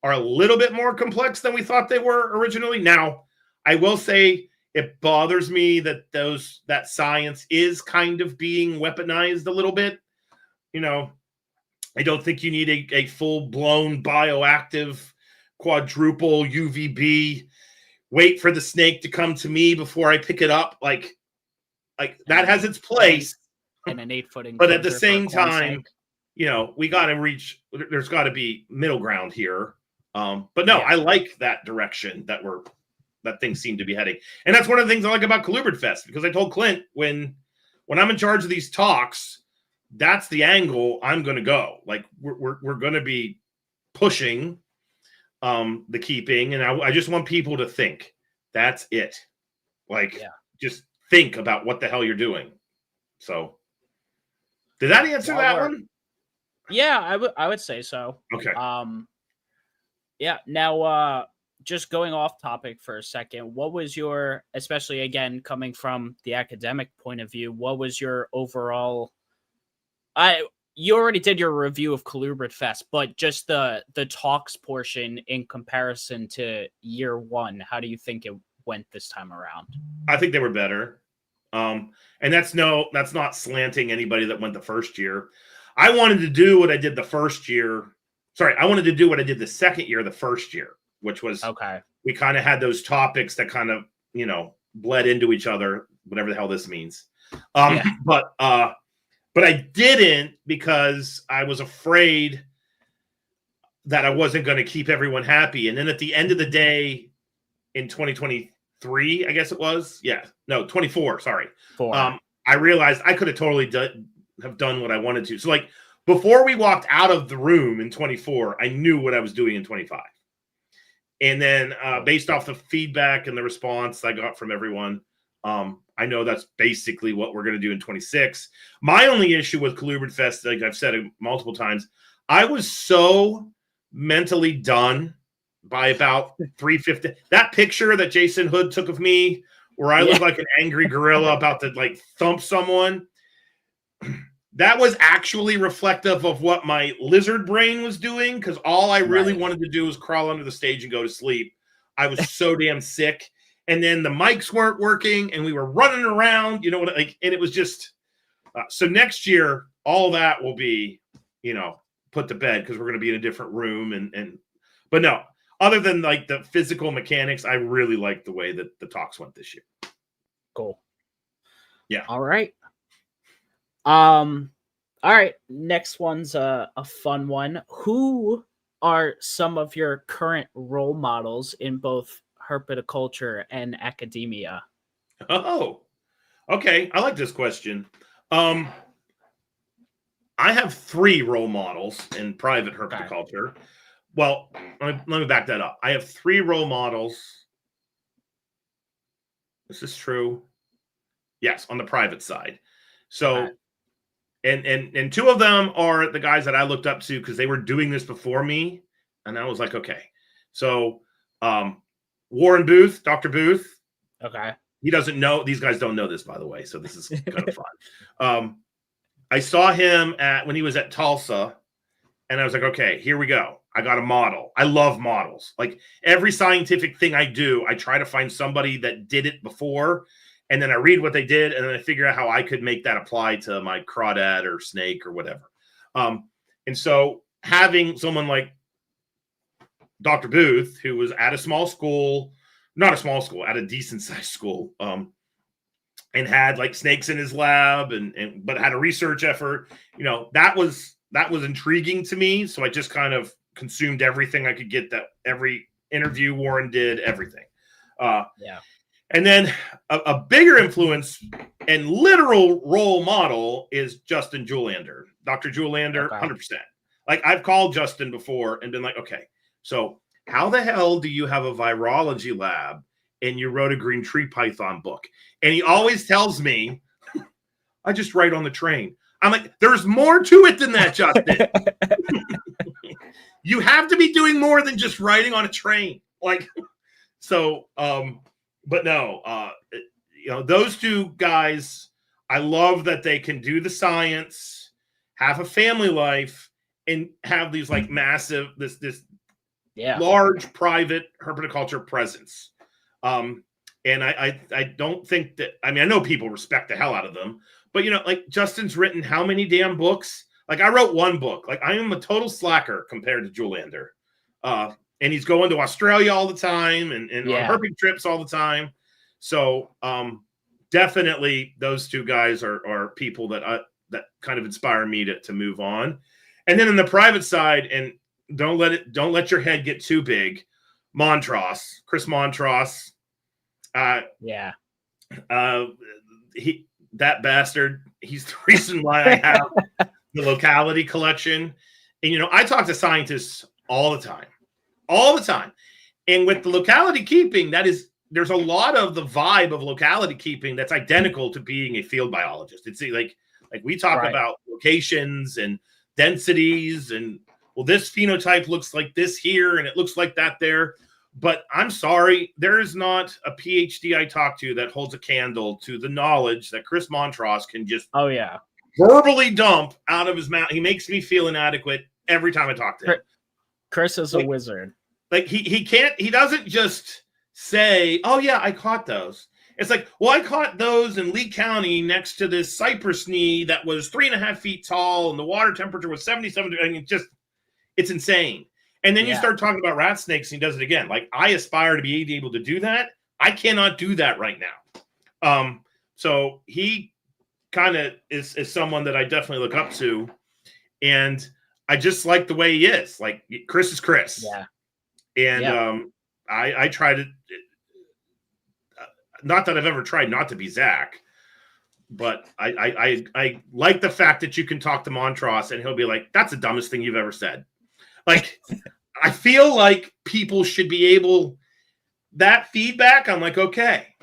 are a little bit more complex than we thought they were originally. Now, I will say it bothers me that that science is kind of being weaponized a little bit. I don't think you need a full-blown bioactive quadruple UVB. Wait for the snake to come to me before I pick it up. Like that has its place.
And an 8-foot
but at the same time, we got to reach. There's got to be middle ground here. But no, I like that direction that things seem to be heading, and that's one of the things I like about ColubridFest, because I told Clint when I'm in charge of these talks, that's the angle I'm going to go. Like we're going to be pushing the keeping, and I just want people to think. That's it. Just think about what the hell you're doing. So, did that answer that one?
Yeah, I would say so.
Okay.
Yeah. Now, just going off topic for a second, what was your, especially again coming from the academic point of view, what was your overall? You already did your review of ColubridFest, but just the talks portion in comparison to year one, how do you think it went this time around?
I think they were better. And that's not slanting anybody that went the first year. I wanted to do what I did the first year. Sorry, I wanted to do what I did the second year, the first year, which was we kind of had those topics that kind of, bled into each other, whatever the hell this means. But I didn't, because I was afraid that I wasn't going to keep everyone happy. And then at the end of the day, in 2023, I guess it was. Yeah. No, 24. Sorry. I realized I could have totally have done what I wanted to. So like before we walked out of the room in 24, I knew what I was doing in 25. And then based off the feedback and the response I got from everyone, I know that's basically what we're going to do in 26. My only issue with ColubridFest, like I've said it multiple times, I was so mentally done by about 3:50. That picture that Jason Hood took of me, where I look like an angry gorilla about to like thump someone. that was actually reflective of what my lizard brain was doing, because all I really
Right.
wanted to do was crawl under the stage and go to sleep. I was so damn sick. And then the mics weren't working and we were running around, and it was just so next year, all that will be, put to bed because we're going to be in a different room. But no, other than like the physical mechanics, I really like the way that the talks went this year.
Cool.
Yeah.
All right. All right. Next one's a fun one. Who are some of your current role models in both herpetoculture and academia?
Oh, okay. I like this question. I have 3 role models in private herpetoculture. Okay. Well, let me back that up. I have 3 role models. This is true. Yes, on the private side. So, and 2 of them are the guys that I looked up to because they were doing this before me, and I was like, okay. So, Warren Booth, Dr. Booth.
Okay.
He doesn't know. These guys don't know this, by the way. So this is kind of fun. I saw him when he was at Tulsa, and I was like, okay, here we go. I got a model. I love models. Like every scientific thing I do, I try to find somebody that did it before, and then I read what they did, and then I figure out how I could make that apply to my crawdad or snake or whatever. And so having someone like Dr. Booth, who was at a small school, not a small school, at a decent sized school, and had like snakes in his lab but had a research effort, that was intriguing to me. So I just kind of consumed everything I could get, that every interview Warren did, everything.
Yeah.
And then a bigger influence and literal role model is Justin Julander, Dr. Julander, okay. 100%. Like I've called Justin before and been like, okay, so how the hell do you have a virology lab and you wrote a green tree python book? And he always tells me, I just write on the train. I'm like, there's more to it than that, Justin. You have to be doing more than just writing on a train. Like, so, but no, those 2 guys, I love that they can do the science, have a family life, and have these like massive, this large private herpetoculture presence. And I don't think that, I mean, I know people respect the hell out of them, but like Justin's written how many damn books? Like I wrote 1 book. Like I am a total slacker compared to Julander. And he's going to Australia all the time and on herping trips all the time. So definitely those 2 guys are people that kind of inspire me to move on. And then in the private side, and don't let your head get too big, Chris Montross. That bastard, he's the reason why I have the locality collection. And I talk to scientists all the time. And with the locality keeping, there's a lot of the vibe of locality keeping that's identical to being a field biologist. It's like we talk about locations and densities, and well, this phenotype looks like this here and it looks like that there. But I'm sorry, there is not a PhD I talk to that holds a candle to the knowledge that Chris Montross can just verbally dump out of his mouth. He makes me feel inadequate every time I talk to him.
Chris is a wizard.
Like he doesn't just say, oh yeah, I caught those. It's like, well, I caught those in Lee County next to this cypress knee that was 3.5 feet tall and the water temperature was 77. I mean, it's insane. And then you start talking about rat snakes and he does it again. Like I aspire to be able to do that. I cannot do that right now. So he kind of is someone that I definitely look up to. And I just like the way he is. Like Chris is Chris.
Yeah.
And I try to, not that I've ever tried not to be Zac, but I like the fact that you can talk to Montross and he'll be like, that's the dumbest thing you've ever said. Like, I feel like people should be able, that feedback, I'm like, okay,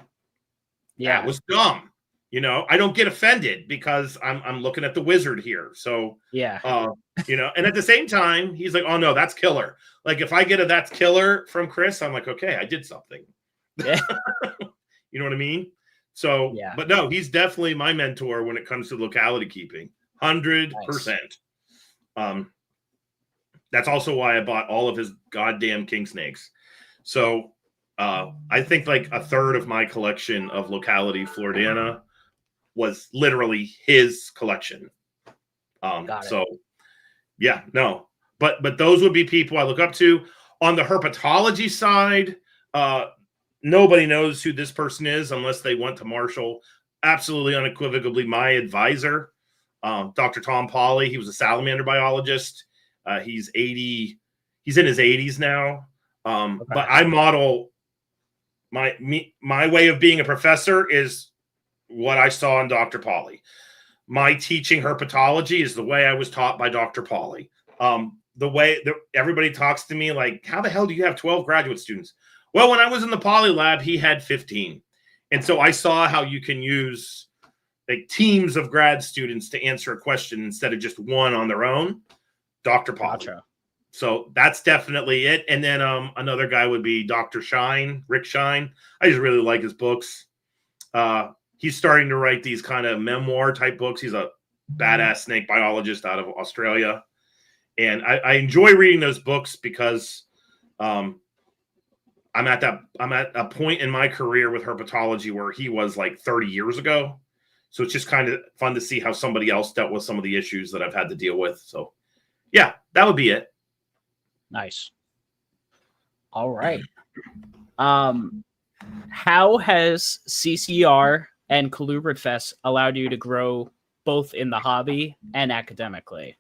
that was dumb. I don't get offended because I'm looking at the wizard here. So, and at the same time, he's like, oh no, that's killer. Like if I get a that's killer from Chris, I'm like, okay, I did something.
Yeah.
You know what I mean? So,
Yeah.
but no, he's definitely my mentor when it comes to locality keeping. 100%.
Nice.
That's also why I bought all of his goddamn king snakes. So I think like a third of my collection of locality Floridiana was literally his collection.
Got it.
So yeah, no, but those would be people I look up to. On the herpetology side, nobody knows who this person is unless they went to Marshall. Absolutely unequivocally my advisor, Dr. Tom Pauly. He was a salamander biologist. He's 80. He's in his 80s now.
Okay.
But I model my way of being a professor is what I saw in Dr. Pauly. My teaching herpetology is the way I was taught by Dr. Pauly. The way everybody talks to me like, how the hell do you have 12 graduate students? Well, when I was in the Pauly lab, he had 15. And so I saw how you can use like teams of grad students to answer a question instead of just one on their own. Dr. Pauly.
Gotcha.
So that's definitely it. And then another guy would be Dr. Shine, Rick Shine. I just really like his books. He's starting to write these kind of memoir type books. He's a badass snake biologist out of Australia. And I enjoy reading those books because I'm at a point in my career with herpetology where he was like 30 years ago. So it's just kind of fun to see how somebody else dealt with some of the issues that I've had to deal with. So yeah, that would be it.
Nice. All right. How has CCR and ColubridFest allowed you to grow both in the hobby and academically?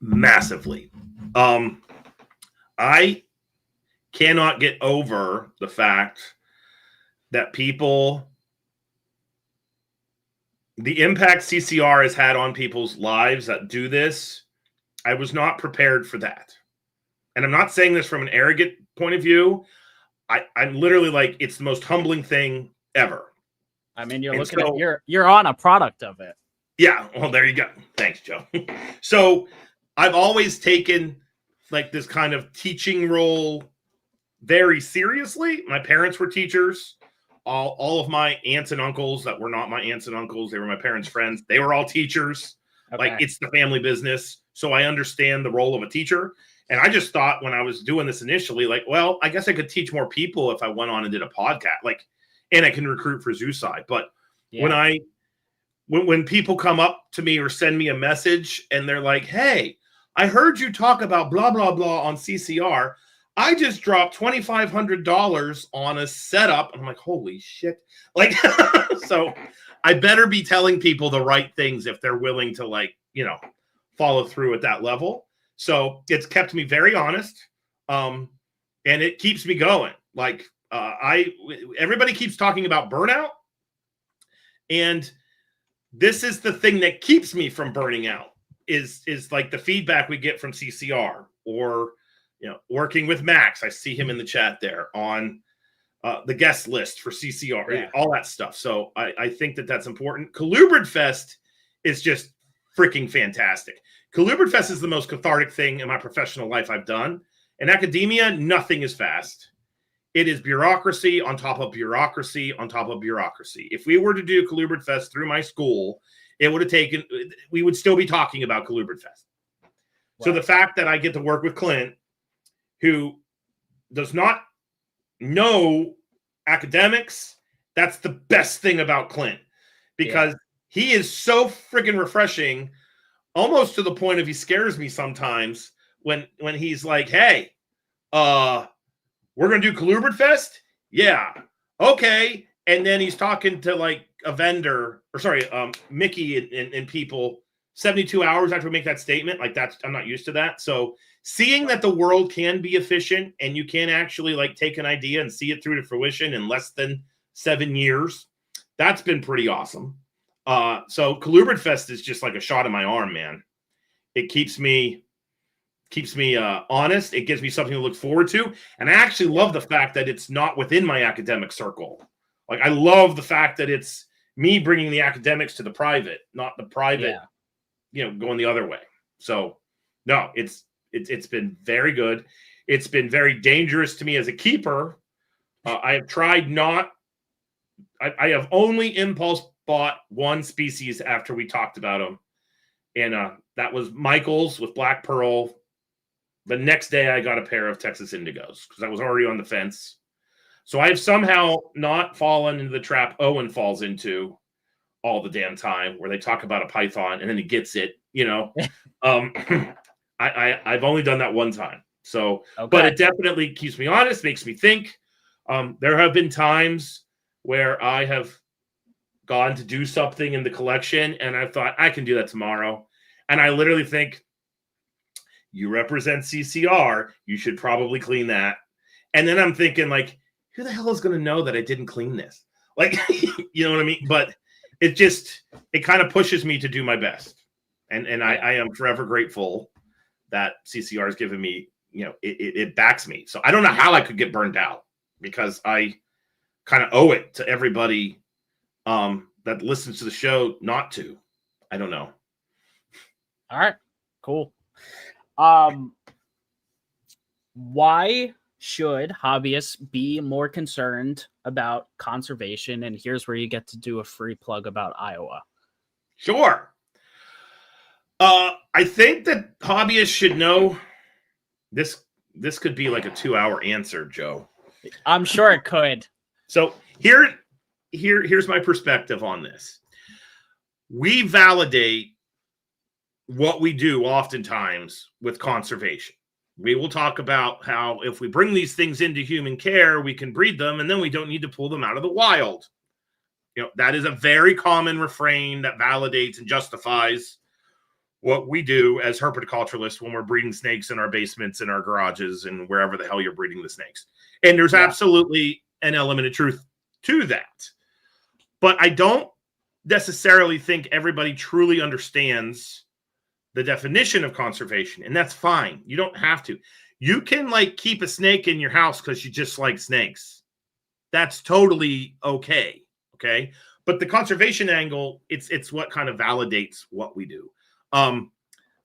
Massively. I cannot get over the fact that the impact CCR has had on people's lives that do this, I was not prepared for that. And I'm not saying this from an arrogant point of view. I'm literally like, it's the most humbling thing ever.
I mean, you're on a product of it.
Yeah. Well, there you go. Thanks, Joe. So I've always taken like this kind of teaching role very seriously. My parents were teachers. All of my aunts and uncles that were not my aunts and uncles, they were my parents' friends. They were all teachers. Okay. Like it's the family business. So I understand the role of a teacher. And I just thought when I was doing this initially, like, well, I guess I could teach more people if I went on and did a podcast, like, and I can recruit for Zooside. But yeah. when people come up to me or send me a message and they're like, hey, I heard you talk about blah, blah, blah on CCR. I just dropped $2,500 on a setup. And I'm like, holy shit. Like, so I better be telling people the right things if they're willing to like, follow through at that level. So it's kept me very honest. And it keeps me going. Like everybody keeps talking about burnout. And this is the thing that keeps me from burning out is like the feedback we get from CCR or, working with Max. I see him in the chat there on the guest list for CCR, all that stuff. So I think that that's important. ColubridFest is just freaking fantastic. ColubridFest is the most cathartic thing in my professional life I've done. In academia, nothing is fast. It is bureaucracy on top of bureaucracy on top of bureaucracy. If we were to do ColubridFest through my school, we would still be talking about ColubridFest. Wow. So the fact that I get to work with Clint, who does not know academics, that's the best thing about Clint. Because he is so freaking refreshing, almost to the point of he scares me sometimes when he's like, hey, we're going to do ColubridFest? Yeah. Okay. And then he's talking to like a vendor, Mickey and people 72 hours after we make that statement. Like I'm not used to that. So seeing that the world can be efficient and you can actually like take an idea and see it through to fruition in less than 7 years, that's been pretty awesome. So ColubridFest is just like a shot in my arm, man. It keeps me honest. It gives me something to look forward to. And I actually love the fact that it's not within my academic circle. Like I love the fact that it's me bringing the academics to the private, not the private, going the other way. So no, it's been very good. It's been very dangerous to me as a keeper. I have tried not I have only impulse bought one species after we talked about them. And that was Michael's with Black Pearl. The next day I got a pair of Texas Indigos because I was already on the fence. So I've somehow not fallen into the trap Owen falls into all the damn time, where they talk about a python and then he gets it, I've only done that one time. So, okay. But it definitely keeps me honest, makes me think. There have been times where I have gone to do something in the collection and I thought I can do that tomorrow. And I literally think, you represent CCR, you should probably clean that. And then I'm thinking, like, who the hell is going to know that I didn't clean this? Like, you know what I mean? But it kind of pushes me to do my best. And I am forever grateful that CCR has given me, it backs me. So I don't know how I could get burned out, because I kind of owe it to everybody that listens to the show not to. I don't know.
All right, cool. Why should hobbyists be more concerned about conservation? And here's where you get to do a free plug about Iowa.
Sure. I think that hobbyists should know this. This could be like a 2-hour answer, Joe.
I'm sure it could.
So here's my perspective on this. We validate what we do oftentimes with conservation. We will talk about how if we bring these things into human care, we can breed them, and then we don't need to pull them out of the wild. That is a very common refrain that validates and justifies what we do as herpetoculturalists when we're breeding snakes in our basements, in our garages, and wherever the hell you're breeding the snakes. And there's absolutely an element of truth to that. But I don't necessarily think everybody truly understands the definition of conservation, and that's fine. You don't have to. You can keep a snake in your house because you just like snakes. That's totally okay. Okay. But the conservation angle, it's what kind of validates what we do.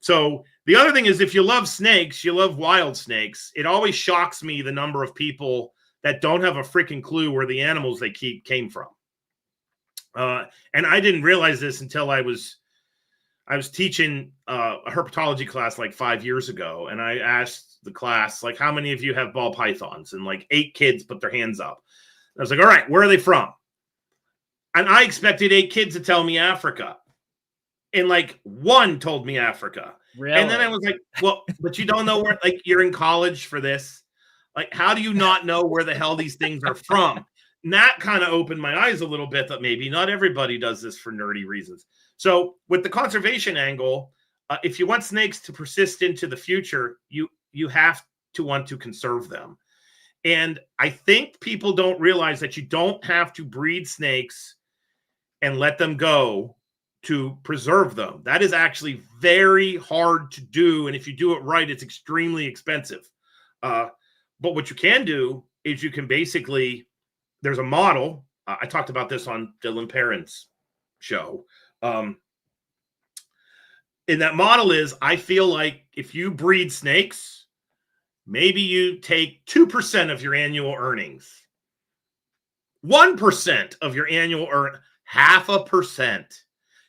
So the other thing is, if you love snakes, you love wild snakes. It always shocks me the number of people that don't have a freaking clue where the animals they keep came from. And I didn't realize this until I was teaching a herpetology class 5 years ago, and I asked the class, how many of you have ball pythons? And 8 kids put their hands up. I was like, all right, where are they from? And I expected 8 kids to tell me Africa. And 1 told me Africa. Really? And then I was like, well, but you don't know where, you're in college for this. How do you not know where the hell these things are from? And that kind of opened my eyes a little bit that maybe not everybody does this for nerdy reasons. So with the conservation angle, if you want snakes to persist into the future, you have to want to conserve them. And I think people don't realize that you don't have to breed snakes and let them go to preserve them. That is actually very hard to do. And if you do it right, it's extremely expensive. But what you can do is you can basically, there's a model. I talked about this on Dylan Perrin's show. And that model is, I feel like if you breed snakes, maybe you take 2% of your annual earnings, 1% of your annual 0.5%,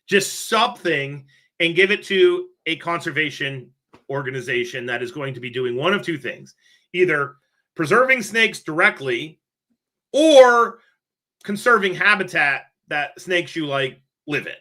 just something, and give it to a conservation organization that is going to be doing one of two things: either preserving snakes directly or conserving habitat that snakes you live in.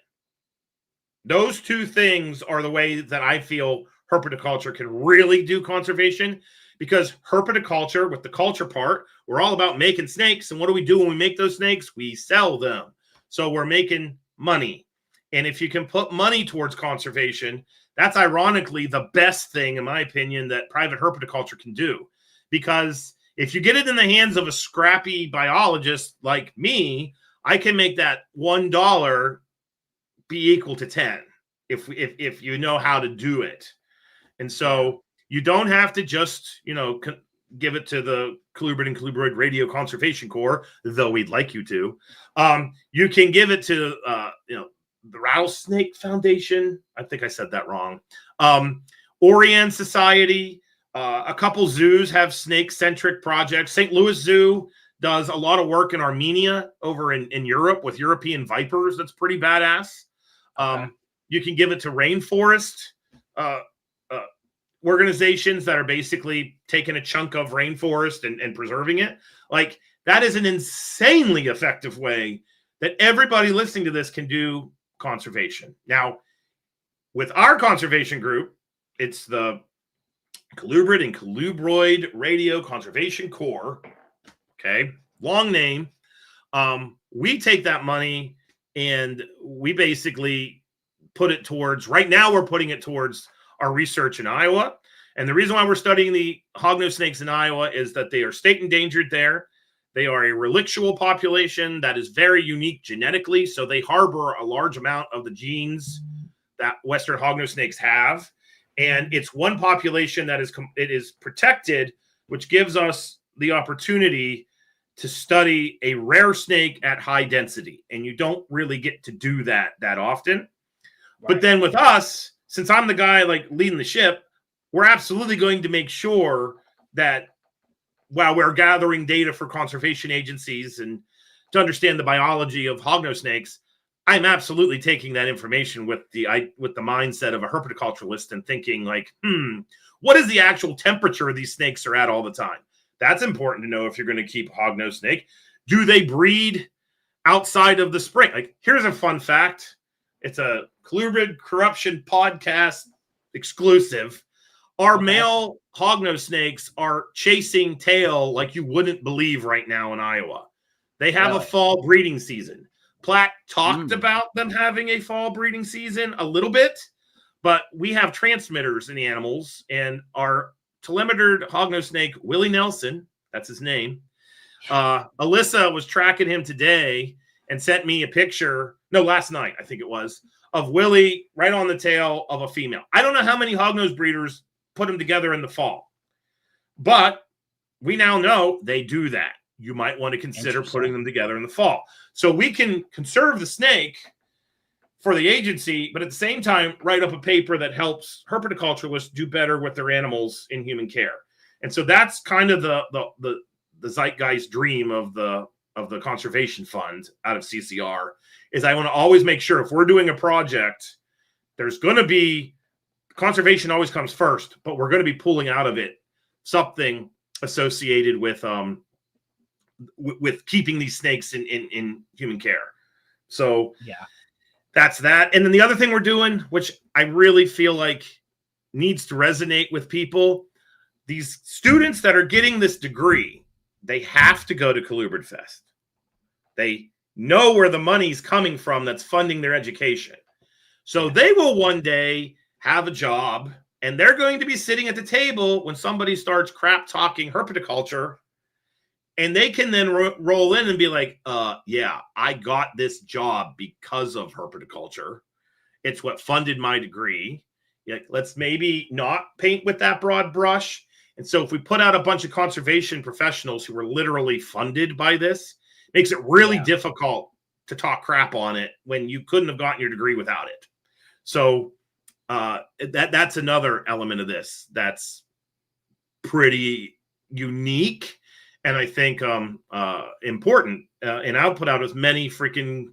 Those two things are the way that I feel herpetoculture can really do conservation, because herpetoculture, with the culture part, we're all about making snakes. And what do we do when we make those snakes? We sell them. So we're making money. And if you can put money towards conservation, that's ironically the best thing, in my opinion, that private herpetoculture can do. Because if you get it in the hands of a scrappy biologist like me, I can make that $1 be equal to 10 if you know how to do it. And so you don't have to just, give it to the Colubrid and Colubrid Radio Conservation Corps, though we'd like you to. You can give it to, the Rattlesnake Foundation. I think I said that wrong. Orion Society. A couple zoos have snake-centric projects. St. Louis Zoo does a lot of work in Armenia over in Europe with European vipers. That's pretty badass.
Okay.
You can give it to rainforest organizations that are basically taking a chunk of rainforest and preserving it. Like, that is an insanely effective way that everybody listening to this can do conservation. Now, with our conservation group, it's the Colubrid and Colubroid Radio Conservation Corps. Okay, long name. We take that money and we basically put it towards, right now we're putting it towards our research in Iowa. And the reason why we're studying the hognose snakes in Iowa is that they are state endangered there. They are a relictual population that is very unique genetically. So they harbor a large amount of the genes that Western hognose snakes have. And it's one population that is protected, which gives us the opportunity to study a rare snake at high density. And you don't really get to do that often. Right. But then with us, since I'm the guy like leading the ship, we're absolutely going to make sure that while we're gathering data for conservation agencies and to understand the biology of hognose snakes, I'm absolutely taking that information with the mindset of a herpetoculturalist and thinking like, what is the actual temperature these snakes are at all the time? That's important to know if you're going to keep a hognose snake. Do they breed outside of the spring? Like, here's a fun fact. It's a Colubrid Corruption podcast exclusive. Our male hognose snakes are chasing tail like you wouldn't believe right now in Iowa. They have a fall breeding season. Platt talked about them having a fall breeding season a little bit, but we have transmitters in the animals, and our telemetered hognose snake, Willie Nelson, that's his name. Alyssa was tracking him today and sent me a picture, last night, I think it was, of Willie right on the tail of a female. I don't know how many hognose breeders put them together in the fall, but we now know they do that. You might want to consider putting them together in the fall. So we can conserve the snake for the agency, but at the same time, write up a paper that helps herpetoculturalists do better with their animals in human care. And so that's kind of the zeitgeist dream of the conservation fund out of CCR, is I want to always make sure if we're doing a project, there's going to be conservation always comes first, but we're going to be pulling out of it something associated with keeping these snakes in human care. So that's that. And then the other thing we're doing, which I really feel like needs to resonate with people, these students that are getting this degree, they have to go to ColubridFest. They know where the money's coming from that's funding their education. So they will one day have a job, and they're going to be sitting at the table when somebody starts crap talking herpetoculture, and they can then roll in and be like, yeah, I got this job because of herpetoculture. It's what funded my degree. Let's maybe not paint with that broad brush. And so if we put out a bunch of conservation professionals who were literally funded by this, it makes it really difficult to talk crap on it when you couldn't have gotten your degree without it. So that's another element of this that's pretty unique. And I think important, and I'll put out as many freaking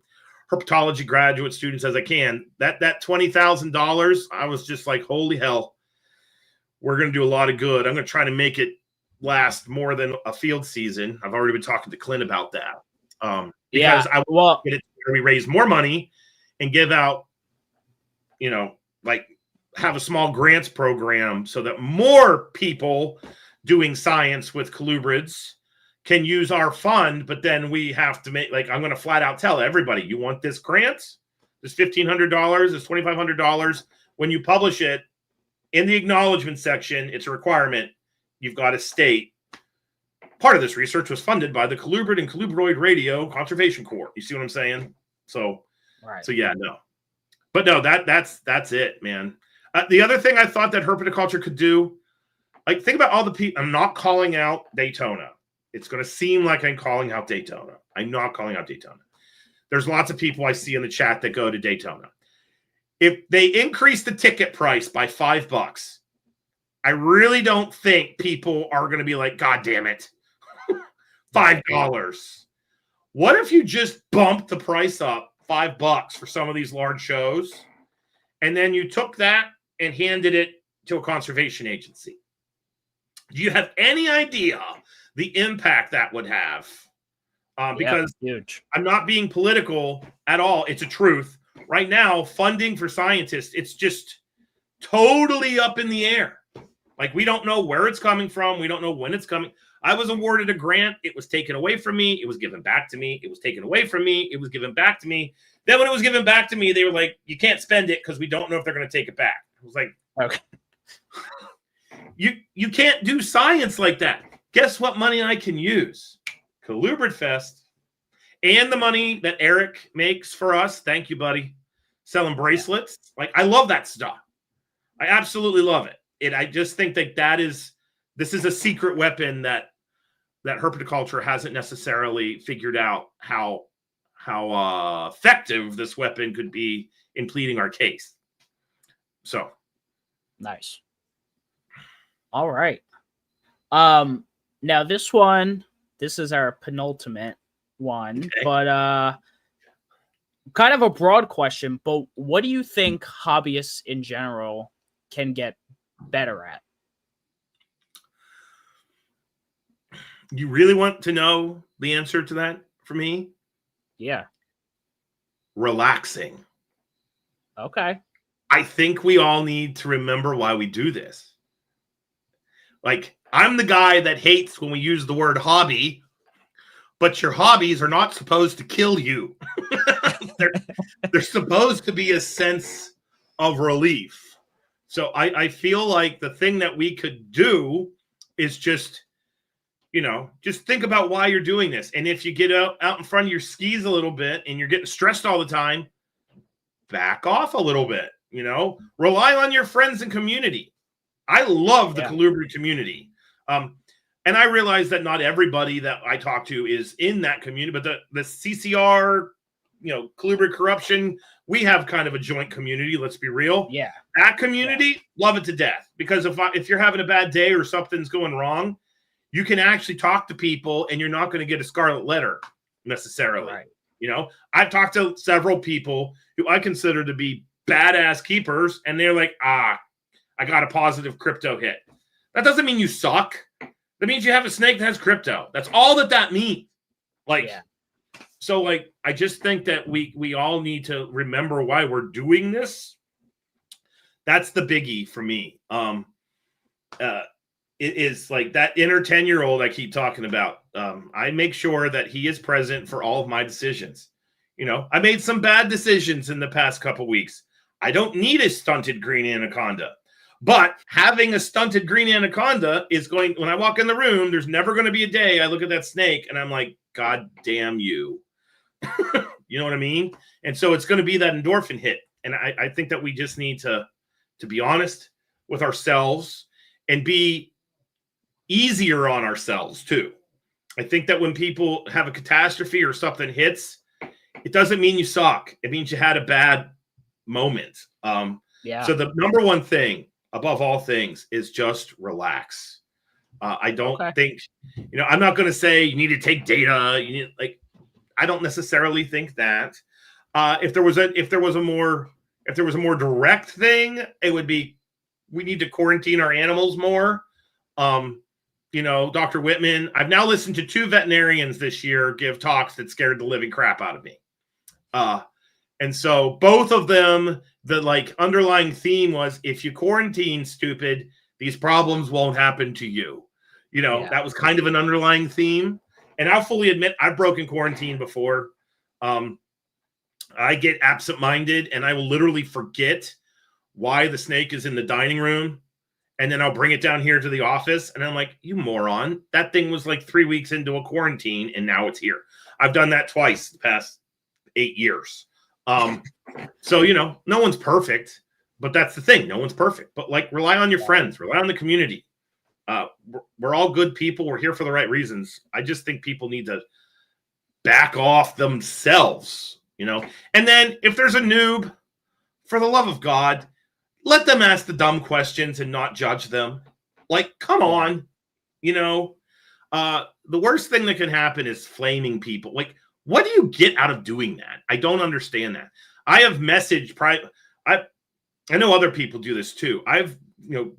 herpetology graduate students as I can. That $20,000, I was just like, holy hell, we're going to do a lot of good. I'm going to try to make it last more than a field season. I've already been talking to Clint about that. Because I want to get it where we raise more money and give out, like have a small grants program so that more people doing science with colubrids can use our fund, but then we have to make, like, I'm going to flat out tell everybody, you want this grant? This $1,500, this $2,500. When you publish it in the acknowledgement section, it's a requirement. You've got to state part of this research was funded by the Colubrid and Colubroid Radio Conservation Corps. You see what I'm saying? So, But no, that's it, man. The other thing I thought that herpetoculture could do, like, think about all the people. I'm not calling out Daytona. It's going to seem like I'm calling out Daytona. I'm not calling out Daytona. There's lots of people I see in the chat that go to Daytona. If they increase the ticket price by $5, I really don't think people are going to be like, God damn it. $5. What if you just bumped the price up $5 for some of these large shows, and then you took that and handed it to a conservation agency? Do you have any idea the impact that would have? Because
huge.
I'm not being political at all. It's a truth. Right now, funding for scientists, it's just totally up in the air. Like, we don't know where it's coming from. We don't know when it's coming. I was awarded a grant. It was taken away from me. It was given back to me. It was taken away from me. It was given back to me. Then when it was given back to me, they were like, you can't spend it because we don't know if they're going to take it back. I was like,
okay.
You can't do science like that. Guess what money I can use? ColubridFest. And the money that Eric makes for us. Thank you, buddy. Selling bracelets. Like, I love that stuff. I absolutely love it. I just think that this is a secret weapon that herpetoculture hasn't necessarily figured out how effective this weapon could be in pleading our case. So
nice. All right. Now this is our penultimate one, okay. But kind of a broad question, but what do you think hobbyists in general can get better at?
You really want to know the answer to that for me?
Yeah.
Relaxing.
Okay.
I think we all need to remember why we do this. Like, I'm the guy that hates when we use the word hobby, but your hobbies are not supposed to kill you. they're supposed to be a sense of relief. So I feel like the thing that we could do is just think about why you're doing this. And if you get out in front of your skis a little bit and you're getting stressed all the time, back off a little bit, rely on your friends and community. I love the Colubrid community. And I realize that not everybody that I talk to is in that community, but the CCR, Colubrid corruption, we have kind of a joint community. Let's be real.
Yeah.
That community, love it to death. Because if you're having a bad day or something's going wrong, you can actually talk to people and you're not going to get a scarlet letter necessarily. Right. I've talked to several people who I consider to be badass keepers, and they're like, I got a positive crypto hit. That doesn't mean you suck. That means you have a snake that has crypto. That's all that means. So I just think that we all need to remember why we're doing this. That's the biggie for me. It is like that inner 10-year-old I keep talking about. I make sure that he is present for all of my decisions. I made some bad decisions in the past couple weeks. I don't need a stunted green anaconda. But having a stunted green anaconda is when I walk in the room, there's never going to be a day I look at that snake and I'm like, God damn you. You know what I mean? And so it's going to be that endorphin hit. And I think that we just need to be honest with ourselves and be easier on ourselves too. I think that when people have a catastrophe or something hits, it doesn't mean you suck. It means you had a bad moment. So the number one thing above all things is just relax. I don't think, I'm not going to say you need to take data. I don't necessarily think that. If there was a more direct thing, it would be, we need to quarantine our animals more. Dr. Whitman, I've now listened to 2 veterinarians this year give talks that scared the living crap out of me. And so both of them, the underlying theme was, if you quarantine, stupid, these problems won't happen to you. That was kind of an underlying theme. And I'll fully admit I've broken quarantine before. I get absent-minded and I will literally forget why the snake is in the dining room. And then I'll bring it down here to the office. And I'm like, you moron. That thing was 3 weeks into a quarantine and now it's here. I've done that twice the past 8 years. So, no one's perfect, but that's the thing. No one's perfect, but rely on your friends, rely on the community. We're all good people. We're here for the right reasons. I just think people need to back off themselves, and then if there's a noob, for the love of God, let them ask the dumb questions and not judge them. Come on, The worst thing that can happen is flaming people. Like, what do you get out of doing that? I don't understand that. I have messaged private. I know other people do this too. I've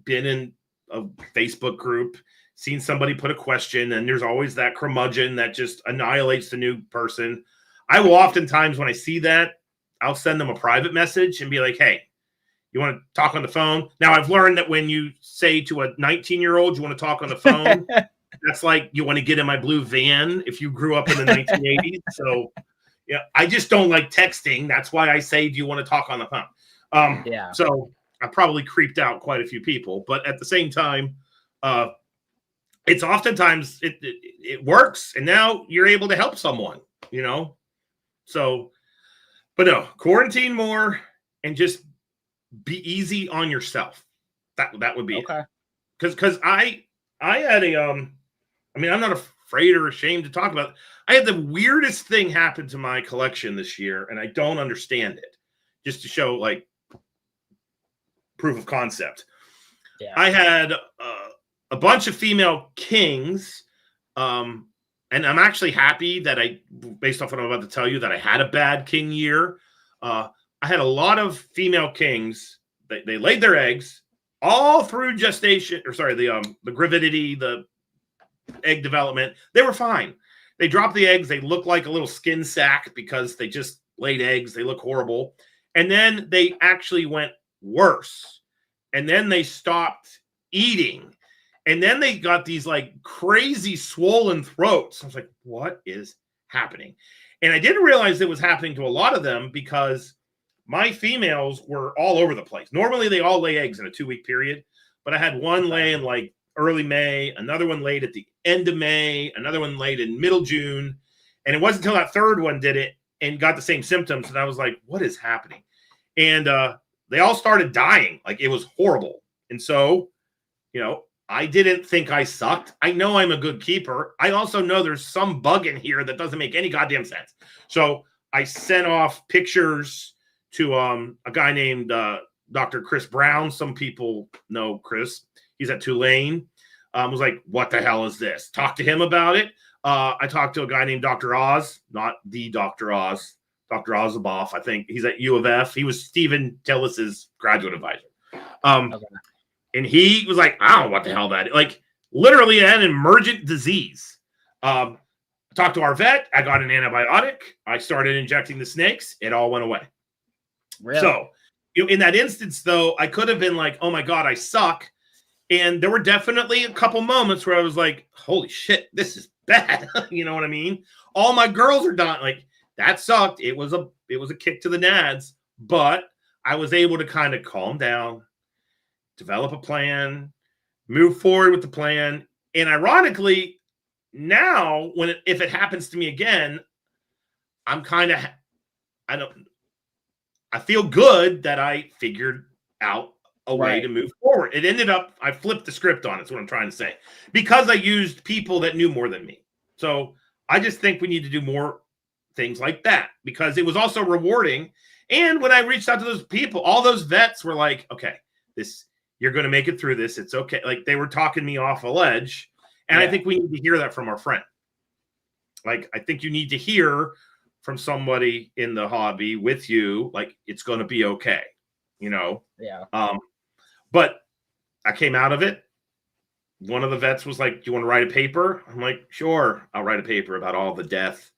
been in a Facebook group, seen somebody put a question, and there's always that curmudgeon that just annihilates the new person. I will oftentimes, when I see that, I'll send them a private message and be like, hey, you want to talk on the phone? Now, I've learned that when you say to a 19-year-old you want to talk on the phone, that's like you want to get in my blue van if you grew up in the 1980s. So, yeah, I just don't like texting. That's why I say, do you want to talk on the phone? So I probably creeped out quite a few people, but at the same time, it's oftentimes it works, and now you're able to help someone, So, but no, quarantine more and just be easy on yourself. That would be
okay.
Because I had I'm not afraid or ashamed to talk about it. I had the weirdest thing happen to my collection this year, and I don't understand it. Just to show like proof of concept. Yeah. I had a bunch of female kings, and I'm actually happy that based off what I'm about to tell you, that I had a bad king year. I had a lot of female kings. They laid their eggs all through gestation, the gravidity, the egg development. They were fine. They dropped the eggs. They look like a little skin sack because they just laid eggs. They look horrible. And then they actually went worse. And then they stopped eating. And then they got these like crazy swollen throats. I was like, what is happening? And I didn't realize it was happening to a lot of them because my females were all over the place. Normally they all lay eggs in a 2-week period, but I had one lay in like early May, another one laid at the end of May, another one laid in middle June. And it wasn't until that third one did it and got the same symptoms. And I was like, what is happening? And they all started dying. Like, it was horrible. And so, I didn't think I sucked. I know I'm a good keeper. I also know there's some bug in here that doesn't make any goddamn sense. So I sent off pictures to a guy named Dr. Chris Brown. Some people know Chris. He's at Tulane. Was like, what the hell is this? Talk to him about it. I talked to a guy named Dr. Oz, not the Dr. Oz, Dr. Ozaboff. I think he's at U of F. He was Stephen Tillis's graduate advisor. Okay. And he was like, I don't know what the hell that is. Like, literally an emergent disease. I talked to our vet. I got an antibiotic. I started injecting the snakes. It all went away. Really? So, in that instance, though, I could have been like, oh, my God, I suck. And there were definitely a couple moments where I was like, holy shit, this is bad. You know what I mean? All my girls are dying. Like, that sucked. It was a kick to the nads. But I was able to kind of calm down, develop a plan, move forward with the plan. And ironically, now if it happens to me again, I'm kind of, I feel good that I figured out a way to move forward. It ended up, I flipped the script on it. That's what I'm trying to say, because I used people that knew more than me. So I just think we need to do more things like that, because it was also rewarding. And when I reached out to those people, all those vets were like, okay, you're going to make it through this. It's okay. Like, they were talking me off a ledge. And I think we need to hear that from our friend. Like, I think you need to hear from somebody in the hobby with you, like, it's going to be okay, Yeah. But I came out of it. One of the vets was like, do you want to write a paper? I'm like, sure. I'll write a paper about all the death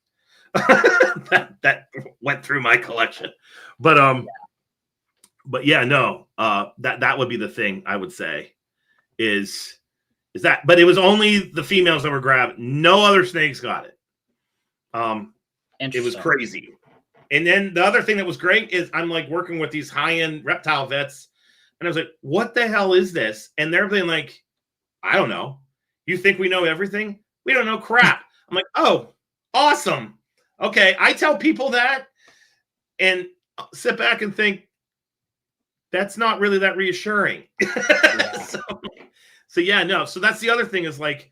that went through my collection. But, that would be the thing I would say is that, but it was only the females that were grabbed. No other snakes got it. It was crazy. And then the other thing that was great is I'm like working with these high-end reptile vets, and I was like, what the hell is this? And they're being like, I don't know. You think we know everything? We don't know crap. I'm like, oh, awesome. Okay. I tell people that and sit back and think, that's not really that reassuring. Yeah. So that's the other thing is, like,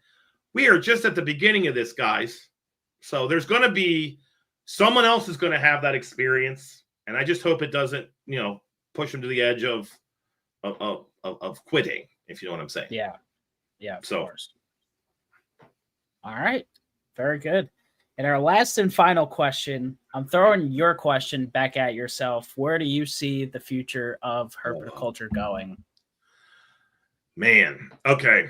we are just at the beginning of this, guys. So there's going to be someone else is going to have that experience. And I just hope it doesn't, push them to the edge of quitting, if you know what I'm saying.
Yeah. Yeah. Of course. All right. Very good. And our last and final question, I'm throwing your question back at yourself. Where do you see the future of herpetoculture going?
Man. Okay.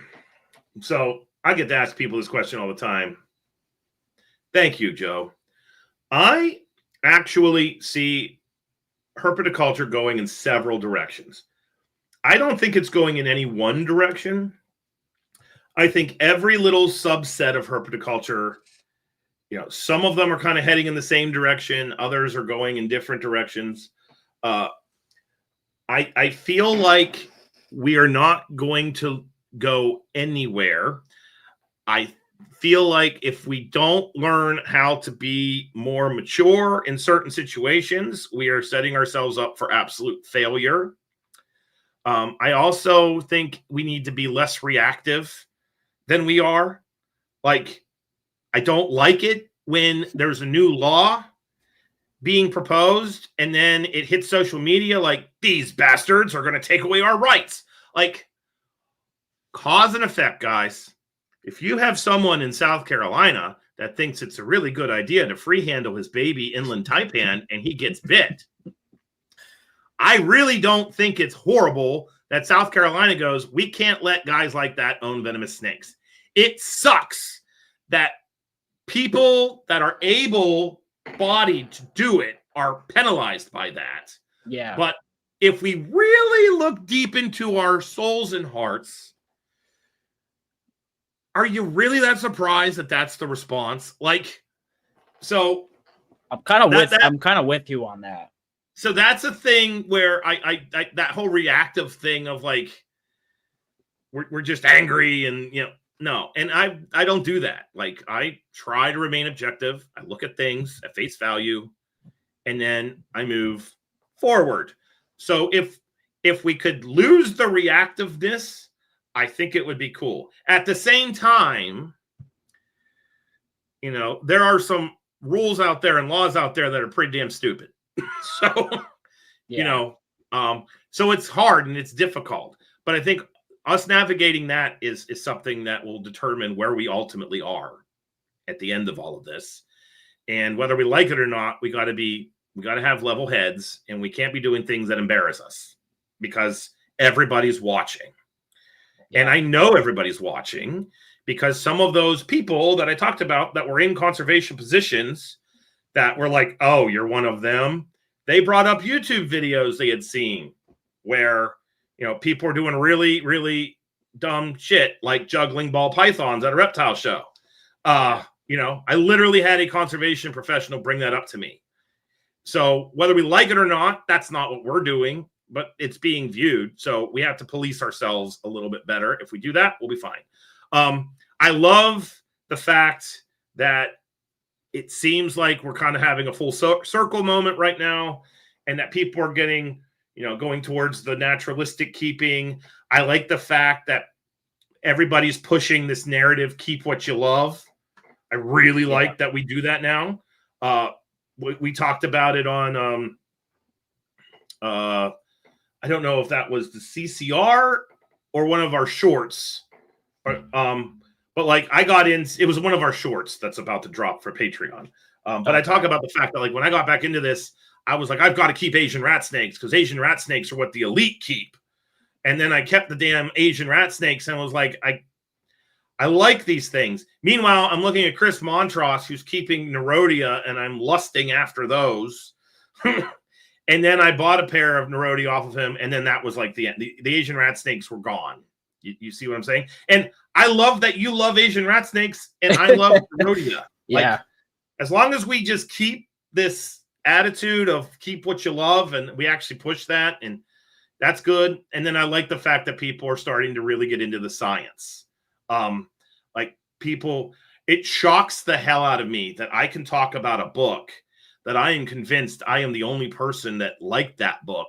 So I get to ask people this question all the time. Thank you, Joe. I actually see herpetoculture going in several directions. I don't think it's going in any one direction. I think every little subset of herpetoculture, some of them are kind of heading in the same direction. Others are going in different directions. I feel like we are not going to go anywhere. I feel like if we don't learn how to be more mature in certain situations, we are setting ourselves up for absolute failure. I also think we need to be less reactive than we are. Like, I don't like it when there's a new law being proposed and then it hits social media like, these bastards are going to take away our rights. Like, cause and effect, guys. If you have someone in South Carolina that thinks it's a really good idea to free handle his baby inland taipan and he gets bit, I really don't think it's horrible that South Carolina goes, we can't let guys like that own venomous snakes. It sucks that people that are able-bodied to do it are penalized by that.
Yeah.
But if we really look deep into our souls and hearts, are you really that surprised that that's the response? Like, so
I'm kind of with you on that.
So that's a thing where I that whole reactive thing of like, we're just angry and, no. And I don't do that. Like, I try to remain objective. I look at things at face value and then I move forward. So if we could lose the reactiveness, I think it would be cool. At the same time, there are some rules out there and laws out there that are pretty damn stupid. So,
yeah.
So it's hard and it's difficult. But I think us navigating that is something that will determine where we ultimately are at the end of all of this. And whether we like it or not, we got to have level heads, and we can't be doing things that embarrass us because everybody's watching. Yeah. And I know everybody's watching because some of those people that I talked about that were in conservation positions that were like, oh, you're one of them. They brought up YouTube videos they had seen where, people are doing really, really dumb shit like juggling ball pythons at a reptile show. I literally had a conservation professional bring that up to me. So whether we like it or not, that's not what we're doing, but it's being viewed. So we have to police ourselves a little bit better. If we do that, we'll be fine. I love the fact that it seems like we're kind of having a full circle moment right now, and that people are getting, going towards the naturalistic keeping. I like the fact that everybody's pushing this narrative, keep what you love. I really like that we do that now. We talked about it on, I don't know if that was the CCR or one of our shorts, but like I got in, it was one of our shorts that's about to drop for Patreon. But I talk about the fact that like when I got back into this, I was like, I've got to keep Asian rat snakes because Asian rat snakes are what the elite keep. And then I kept the damn Asian rat snakes and was like, I like these things. Meanwhile, I'm looking at Chris Montross, who's keeping Nerodia, and I'm lusting after those. And then I bought a pair of Nerodia off of him, and then that was like the end. The Asian rat snakes were gone. You see what I'm saying? And I love that you love Asian rat snakes, and I love Nerodia.
Yeah.
Like, as long as we just keep this attitude of keep what you love, and we actually push that, and that's good. And then I like the fact that people are starting to really get into the science. Like people, it shocks the hell out of me that I can talk about a book that I am convinced I am the only person that liked that book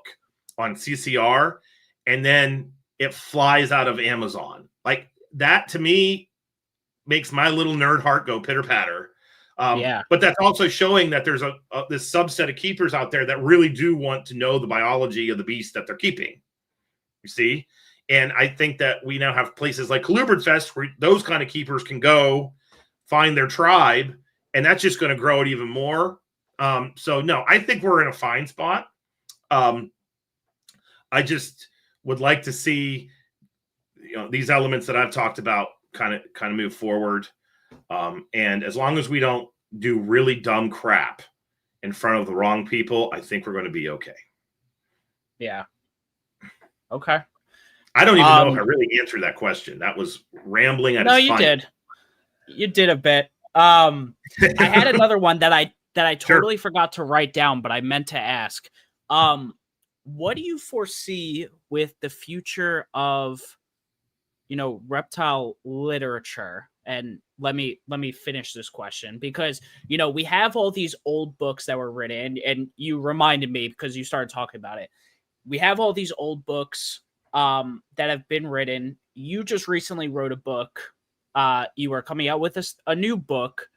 on CCR, and then it flies out of Amazon. Like that to me makes my little nerd heart go pitter patter. But that's also showing that there's this subset of keepers out there that really do want to know the biology of the beast that they're keeping. You see? And I think that we now have places like ColubridFest where those kind of keepers can go find their tribe, and that's just going to grow it even more. So no, I think we're in a fine spot. I just would like to see, these elements that I've talked about kind of move forward. And as long as we don't do really dumb crap in front of the wrong people, I think we're going to be okay.
Yeah. Okay.
I don't even know if I really answered that question. That was rambling at its
you did. You did a bit. I had another one that I totally forgot to write down, but I meant to ask. What do you foresee with the future of, reptile literature? And let me finish this question, because, we have all these old books that were written, and you reminded me because you started talking about it. We have all these old books that have been written. You just recently wrote a book. You are coming out with a new book,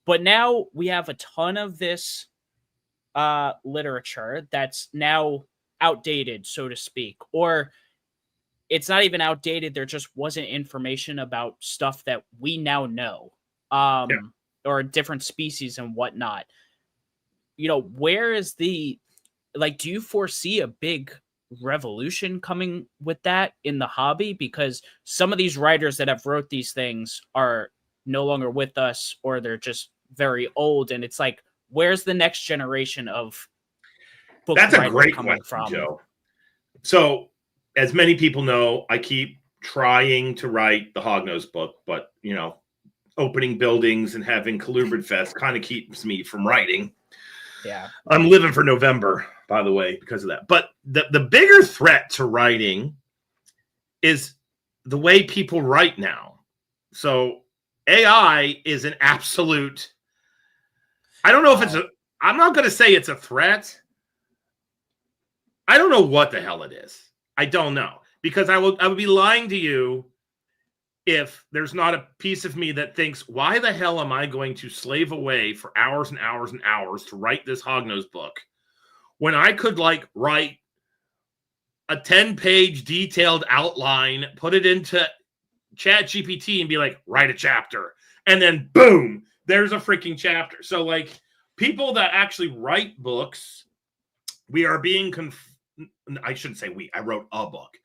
but now we have a ton of this literature that's now outdated, so to speak, or it's not even outdated. There just wasn't information about stuff that we now know, or different species and whatnot. Where is do you foresee a big revolution coming with that in the hobby? Because some of these writers that have wrote these things are no longer with us, or they're just very old. And it's like, where's the next generation of book
That's
writers
a great
coming
question,
from?
Joe. So, as many people know, I keep trying to write the Hognose book, but opening buildings and having ColubridFest kind of keeps me from writing.
Yeah.
I'm living for November, by the way, because of that. But the bigger threat to writing is the way people write now. So AI is an absolute, I don't know if I'm not going to say it's a threat. I don't know what the hell it is. I don't know, because I would be lying to you if there's not a piece of me that thinks, why the hell am I going to slave away for hours and hours and hours to write this Hognose book when I could write a 10-page detailed outline, put it into ChatGPT and be like, write a chapter. And then boom, there's a freaking chapter. So people that actually write books, we are being I shouldn't say I wrote a book.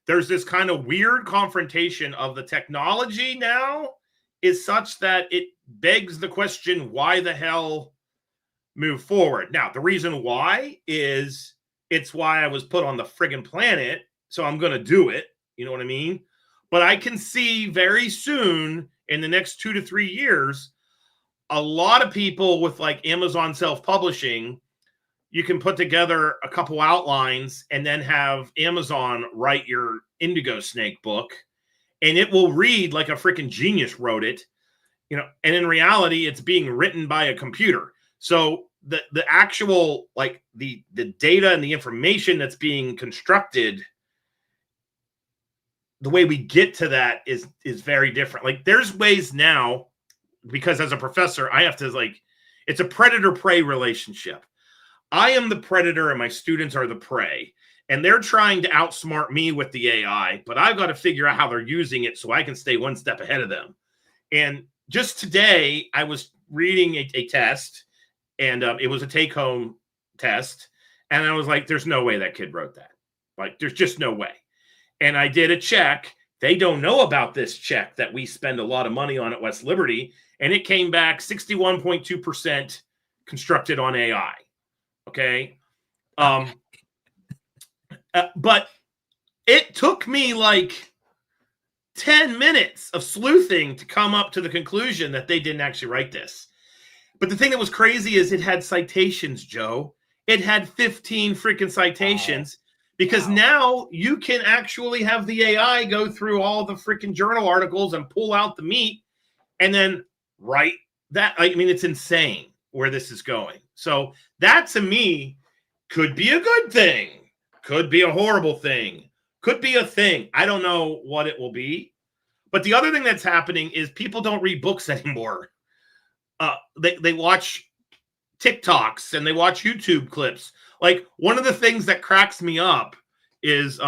There's this kind of weird confrontation of the technology now is such that it begs the question, why the hell move forward? Now, the reason why is it's why I was put on the friggin' planet, so I'm going to do it. You know what I mean? But I can see very soon, in the next 2 to 3 years, a lot of people with Amazon self-publishing, you can put together a couple outlines and then have Amazon write your Indigo Snake book, and it will read like a freaking genius wrote it, and in reality, it's being written by a computer. So the actual, the data and the information that's being constructed, the way we get to that is very different. There's ways now, because as a professor, I have to it's a predator-prey relationship. I am the predator and my students are the prey, and they're trying to outsmart me with the AI, but I've got to figure out how they're using it so I can stay one step ahead of them. And just today, I was reading a test, and it was a take-home test, and I was like, there's no way that kid wrote that. There's just no way. And I did a check. They don't know about this check that we spend a lot of money on at West Liberty, and it came back 61.2% constructed on AI. Okay. But it took me 10 minutes of sleuthing to come up to the conclusion that they didn't actually write this. But the thing that was crazy is it had citations, Joe. It had 15 freaking citations, because now you can actually have the AI go through all the freaking journal articles and pull out the meat and then write that. It's insane where this is going. So that, to me, could be a good thing, could be a horrible thing, could be a thing. I don't know what it will be. But the other thing that's happening is people don't read books anymore. They watch TikToks and they watch YouTube clips. One of the things that cracks me up is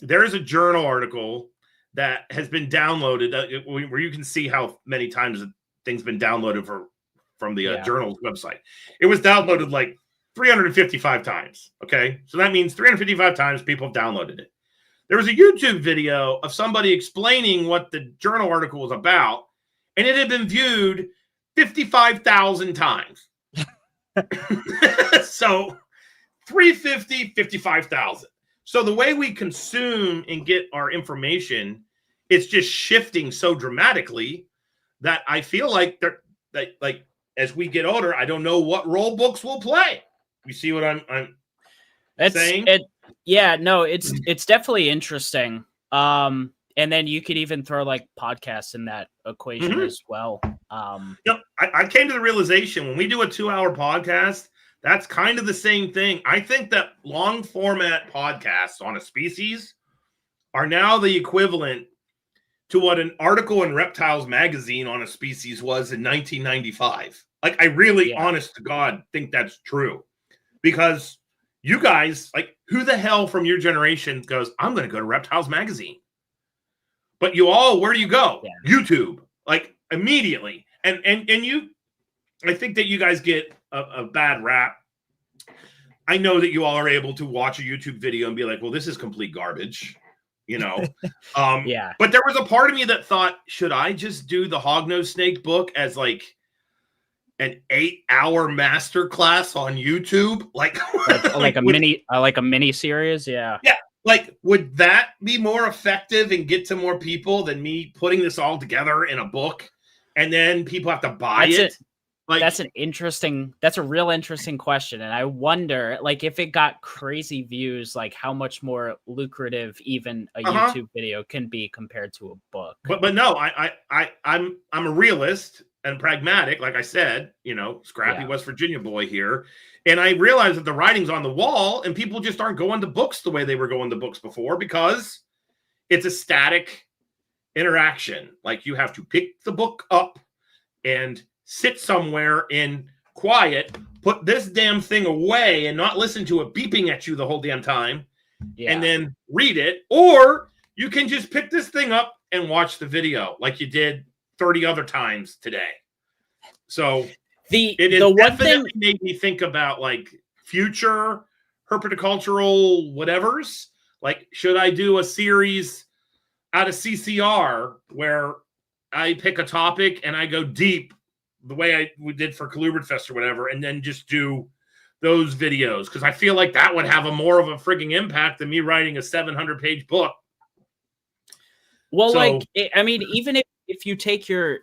there is a journal article that has been downloaded, where you can see how many times things been downloaded from the journal's website. It was downloaded like 355 times. Okay, so that means 355 times people have downloaded it. There was a YouTube video of somebody explaining what the journal article was about, and it had been viewed 55,000 times. So 350, 55,000. So the way we consume and get our information, it's just shifting so dramatically that I feel like like as we get older, I don't know what role books will play. You see what I'm saying?
Yeah, no, it's definitely interesting. And then you could even throw like podcasts in that equation as well.
I came to the realization when we do a 2-hour podcast, that's kind of the same thing. I think that long format podcasts on a species are now the equivalent to what an article in Reptiles magazine on a species was in 1995. Like, I really, honest to God, think that's true. Because you guys, like, who the hell from your generation goes, I'm going to go to Reptiles magazine? But you all, where do you go? Yeah. YouTube, like, immediately. And you, I think that you guys get a bad rap. I know that you all are able to watch a YouTube video and be like, well, this is complete garbage, you know? But there was a part of me that thought, should I just do the Hognose Snake book as like an 8-hour masterclass on YouTube? Like
a mini series? Yeah.
Yeah. Like, would that be more effective and get to more people than me putting this all together in a book and then people have to buy it? Like,
that's a real interesting question. And I wonder, like, if it got crazy views, like how much more lucrative even a YouTube video can be compared to a book.
But no, I'm a realist and pragmatic, like I said, you know, scrappy West Virginia boy here. And I realize that the writing's on the wall and people just aren't going to books the way they were going to books before because it's a static interaction. Like, you have to pick the book up and sit somewhere in quiet, put this damn thing away and not listen to it beeping at you the whole damn time, and then read it. Or you can just pick this thing up and watch the video like you did 30 other times today. So it definitely made me think about like future herpetocultural whatevers. Like, should I do a series out of CCR where I pick a topic and I go deep the way we did for ColubridFest or whatever, and then just do those videos? Because I feel like that would have more of a frigging impact than me writing a 700-page book.
Well, so, like, I mean, even if you take your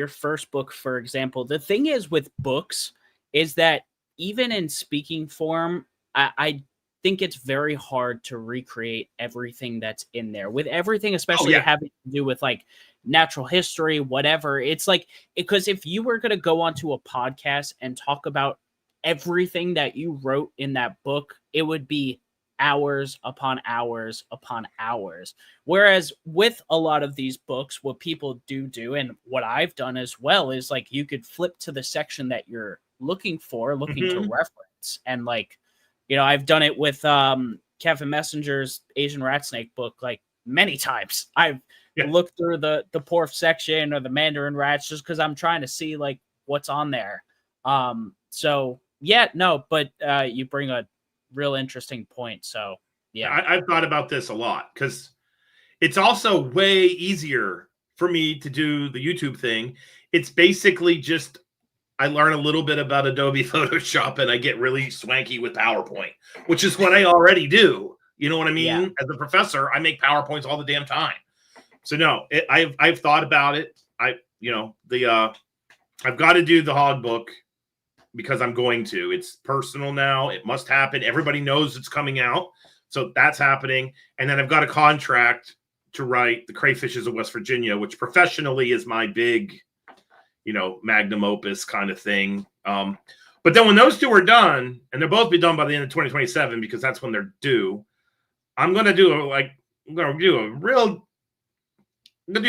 first book, for example, the thing is with books is that even in speaking form, I think it's very hard to recreate everything that's in there. With everything, especially having to do with like natural history, whatever. It's like, because if you were going to go onto a podcast and talk about everything that you wrote in that book, it would be hours upon hours upon hours. Whereas with a lot of these books, what people do, and what I've done as well, is like you could flip to the section that you're looking to reference. And like, you know, I've done it with Kevin Messenger's Asian rat snake book like many times. I've looked through the Porf section or the Mandarin rats just because I'm trying to see like what's on there. So yeah, no, but you bring a real interesting point. So yeah,
I've thought about this a lot because it's also way easier for me to do the YouTube thing. It's basically just I learn a little bit about Adobe Photoshop and I get really swanky with PowerPoint, which is what I already do. You know what I mean? Yeah. As a professor, I make PowerPoints all the damn time. So no, I've thought about it. I've got to do the hog book because I'm going to. It's personal now. It must happen. Everybody knows it's coming out. So that's happening. And then I've got a contract to write The Crayfishes of West Virginia, which professionally is my big, magnum opus kind of thing. But then when those two are done, and they'll both be done by the end of 2027, because that's when they're due, I'm going to do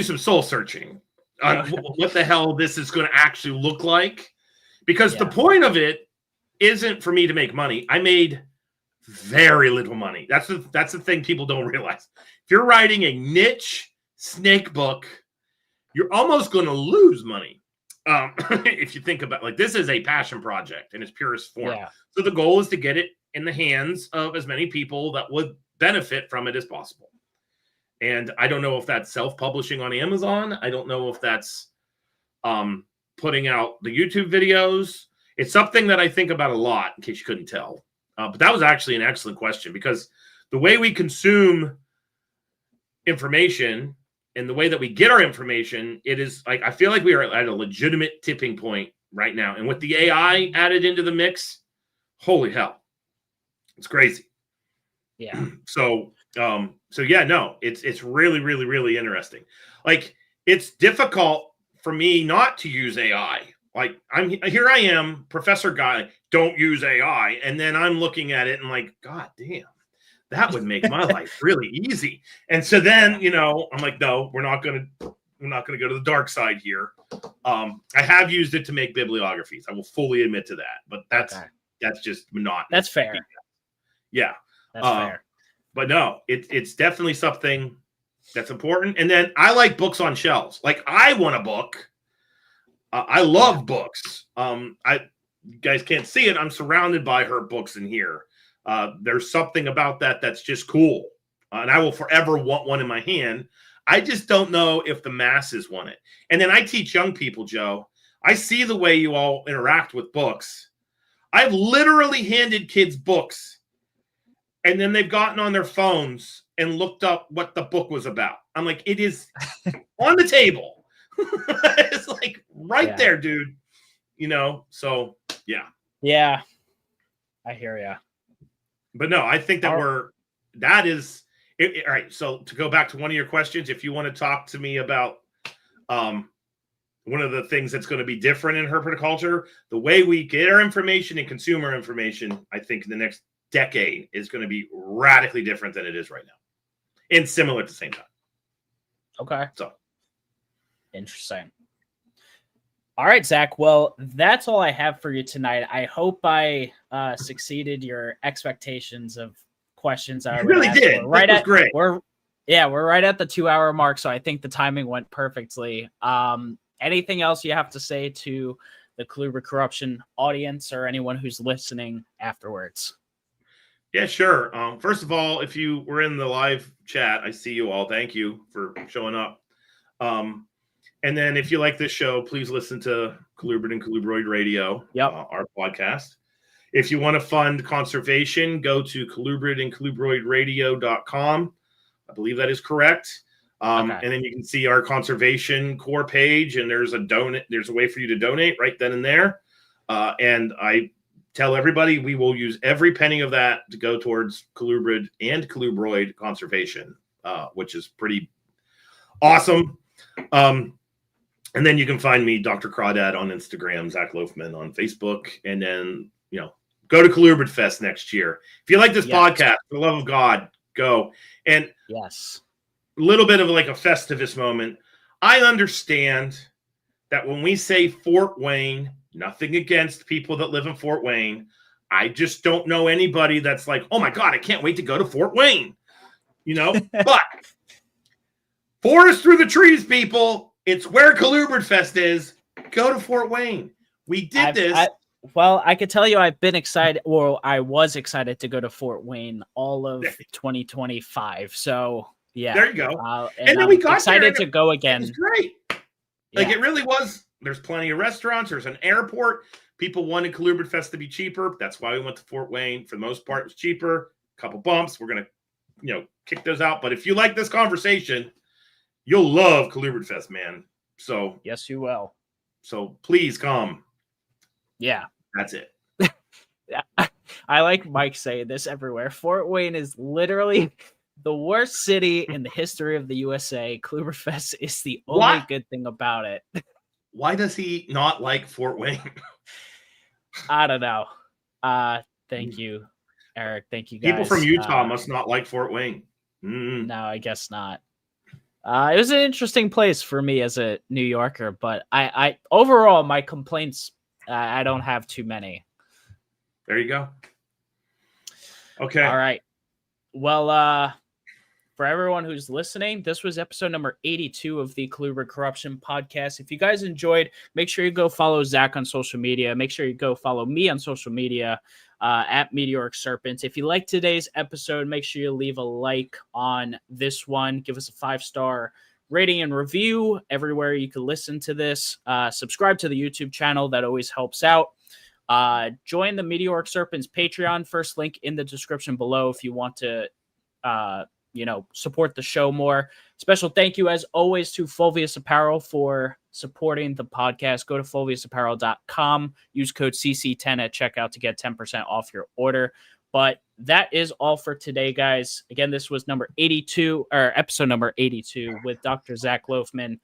some soul searching on what the hell this is going to actually look like. Because the point of it isn't for me to make money. I made very little money. That's the thing people don't realize. If you're writing a niche snake book, you're almost going to lose money. If you think about like this is a passion project in its purest form.
Yeah.
So the goal is to get it in the hands of as many people that would benefit from it as possible. And I don't know if that's self-publishing on Amazon. I don't know if that's putting out the YouTube videos. It's something that I think about a lot, in case you couldn't tell. But that was actually an excellent question, because the way we consume information and the way that we get our information, it is like, I feel like we are at a legitimate tipping point right now. And with the AI added into the mix, holy hell, it's crazy.
Yeah.
So yeah, no, it's really, really, really interesting. Like, it's difficult for me not to use AI. Like, here I am, professor guy, don't use AI. And then I'm looking at it and like, God damn, that would make my life really easy. And so then, I'm like, no, we're not going to go to the dark side here. I have used it to make bibliographies. I will fully admit to that, but that's just monotonous.
That's fair.
Yeah.
That's fair.
But no, it's definitely something that's important. And then I like books on shelves. Like, I want a book. I love books. You guys can't see it. I'm surrounded by her books in here. There's something about that that's just cool. And I will forever want one in my hand. I just don't know if the masses want it. And then I teach young people, Joe. I see the way you all interact with books. I've literally handed kids books, and then they've gotten on their phones and looked up what the book was about. I'm like, it is on the table. It's like right there, dude. So yeah.
Yeah. I hear ya.
But no, I think that all right. So to go back to one of your questions, if you want to talk to me about one of the things that's going to be different in herpetoculture, the way we get our information and consume our information, I think in the next decade is going to be radically different than it is right now, and similar at the same time.
Okay.
So
interesting. All right, Zach. Well, that's all I have for you tonight. I hope I succeeded your expectations of questions. I
really did. That was great.
We're right at the 2-hour mark, so I think the timing went perfectly. Anything else you have to say to the Colubrid Corruption audience or anyone who's listening afterwards?
Yeah, sure. First of all, if you were in the live chat, I see you all. Thank you for showing up. And then if you like this show, please listen to Colubrid and Colubroid Radio, our podcast. If you want to fund conservation, go to Colubrid and ColubroidRadio.com. I believe that is correct. And then you can see our conservation core page, and there's a way for you to donate right then and there. And I tell everybody we will use every penny of that to go towards Colubrid and Colubroid conservation, which is pretty awesome. And then you can find me, Dr. Crawdad, on Instagram, Zac Loughman on Facebook, and then go to ColubridFest next year. If you like this podcast, for the love of God, go. And a little bit of like a Festivus moment. I understand that when we say Fort Wayne, nothing against people that live in Fort Wayne, I just don't know anybody that's like, oh my God, I can't wait to go to Fort Wayne. But forest through the trees, people. It's where ColubridFest is. Go to Fort Wayne. We did this.
Well, I could tell you I've been excited, or I was excited to go to Fort Wayne all of 2025. So, yeah.
There you go.
And then we got excited to go again.
It's great. Like, it really was. There's plenty of restaurants. There's an airport. People wanted ColubridFest to be cheaper. That's why we went to Fort Wayne. For the most part, it was cheaper. A couple bumps. We're going to, kick those out. But if you like this conversation, you'll love ColubridFest, man. So
yes, you will.
So please come.
Yeah,
that's it.
I like Mike saying this everywhere. Fort Wayne is literally the worst city in the history of the USA. ColubridFest is the only good thing about it.
Why does he not like Fort Wayne?
I don't know. Thank you, Eric. Thank you, guys.
People from Utah must not like Fort Wayne.
No, I guess not. It was an interesting place for me as a New Yorker, but I overall, my complaints, I don't have too many.
There you go. Okay.
All right. Well, for everyone who's listening, this was episode number 82 of the Colubrid Corruption podcast. If you guys enjoyed, make sure you go follow Zach on social media. Make sure you go follow me on social media at Meteoric Serpents. If you like today's episode, make sure you leave a like on this one. Give us a 5-star rating and review everywhere you can listen to this. Subscribe to the YouTube channel. That always helps out. Join the Meteoric Serpents Patreon. First link in the description below if you want to support the show more. Special thank you, as always, to Fulvius Apparel for supporting the podcast. Go to fulviusapparel.com. Use code CC10 at checkout to get 10% off your order. But that is all for today, guys. Again, this was episode number 82 with Dr. Zac Loughman.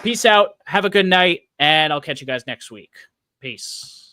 Peace out. Have a good night, and I'll catch you guys next week. Peace.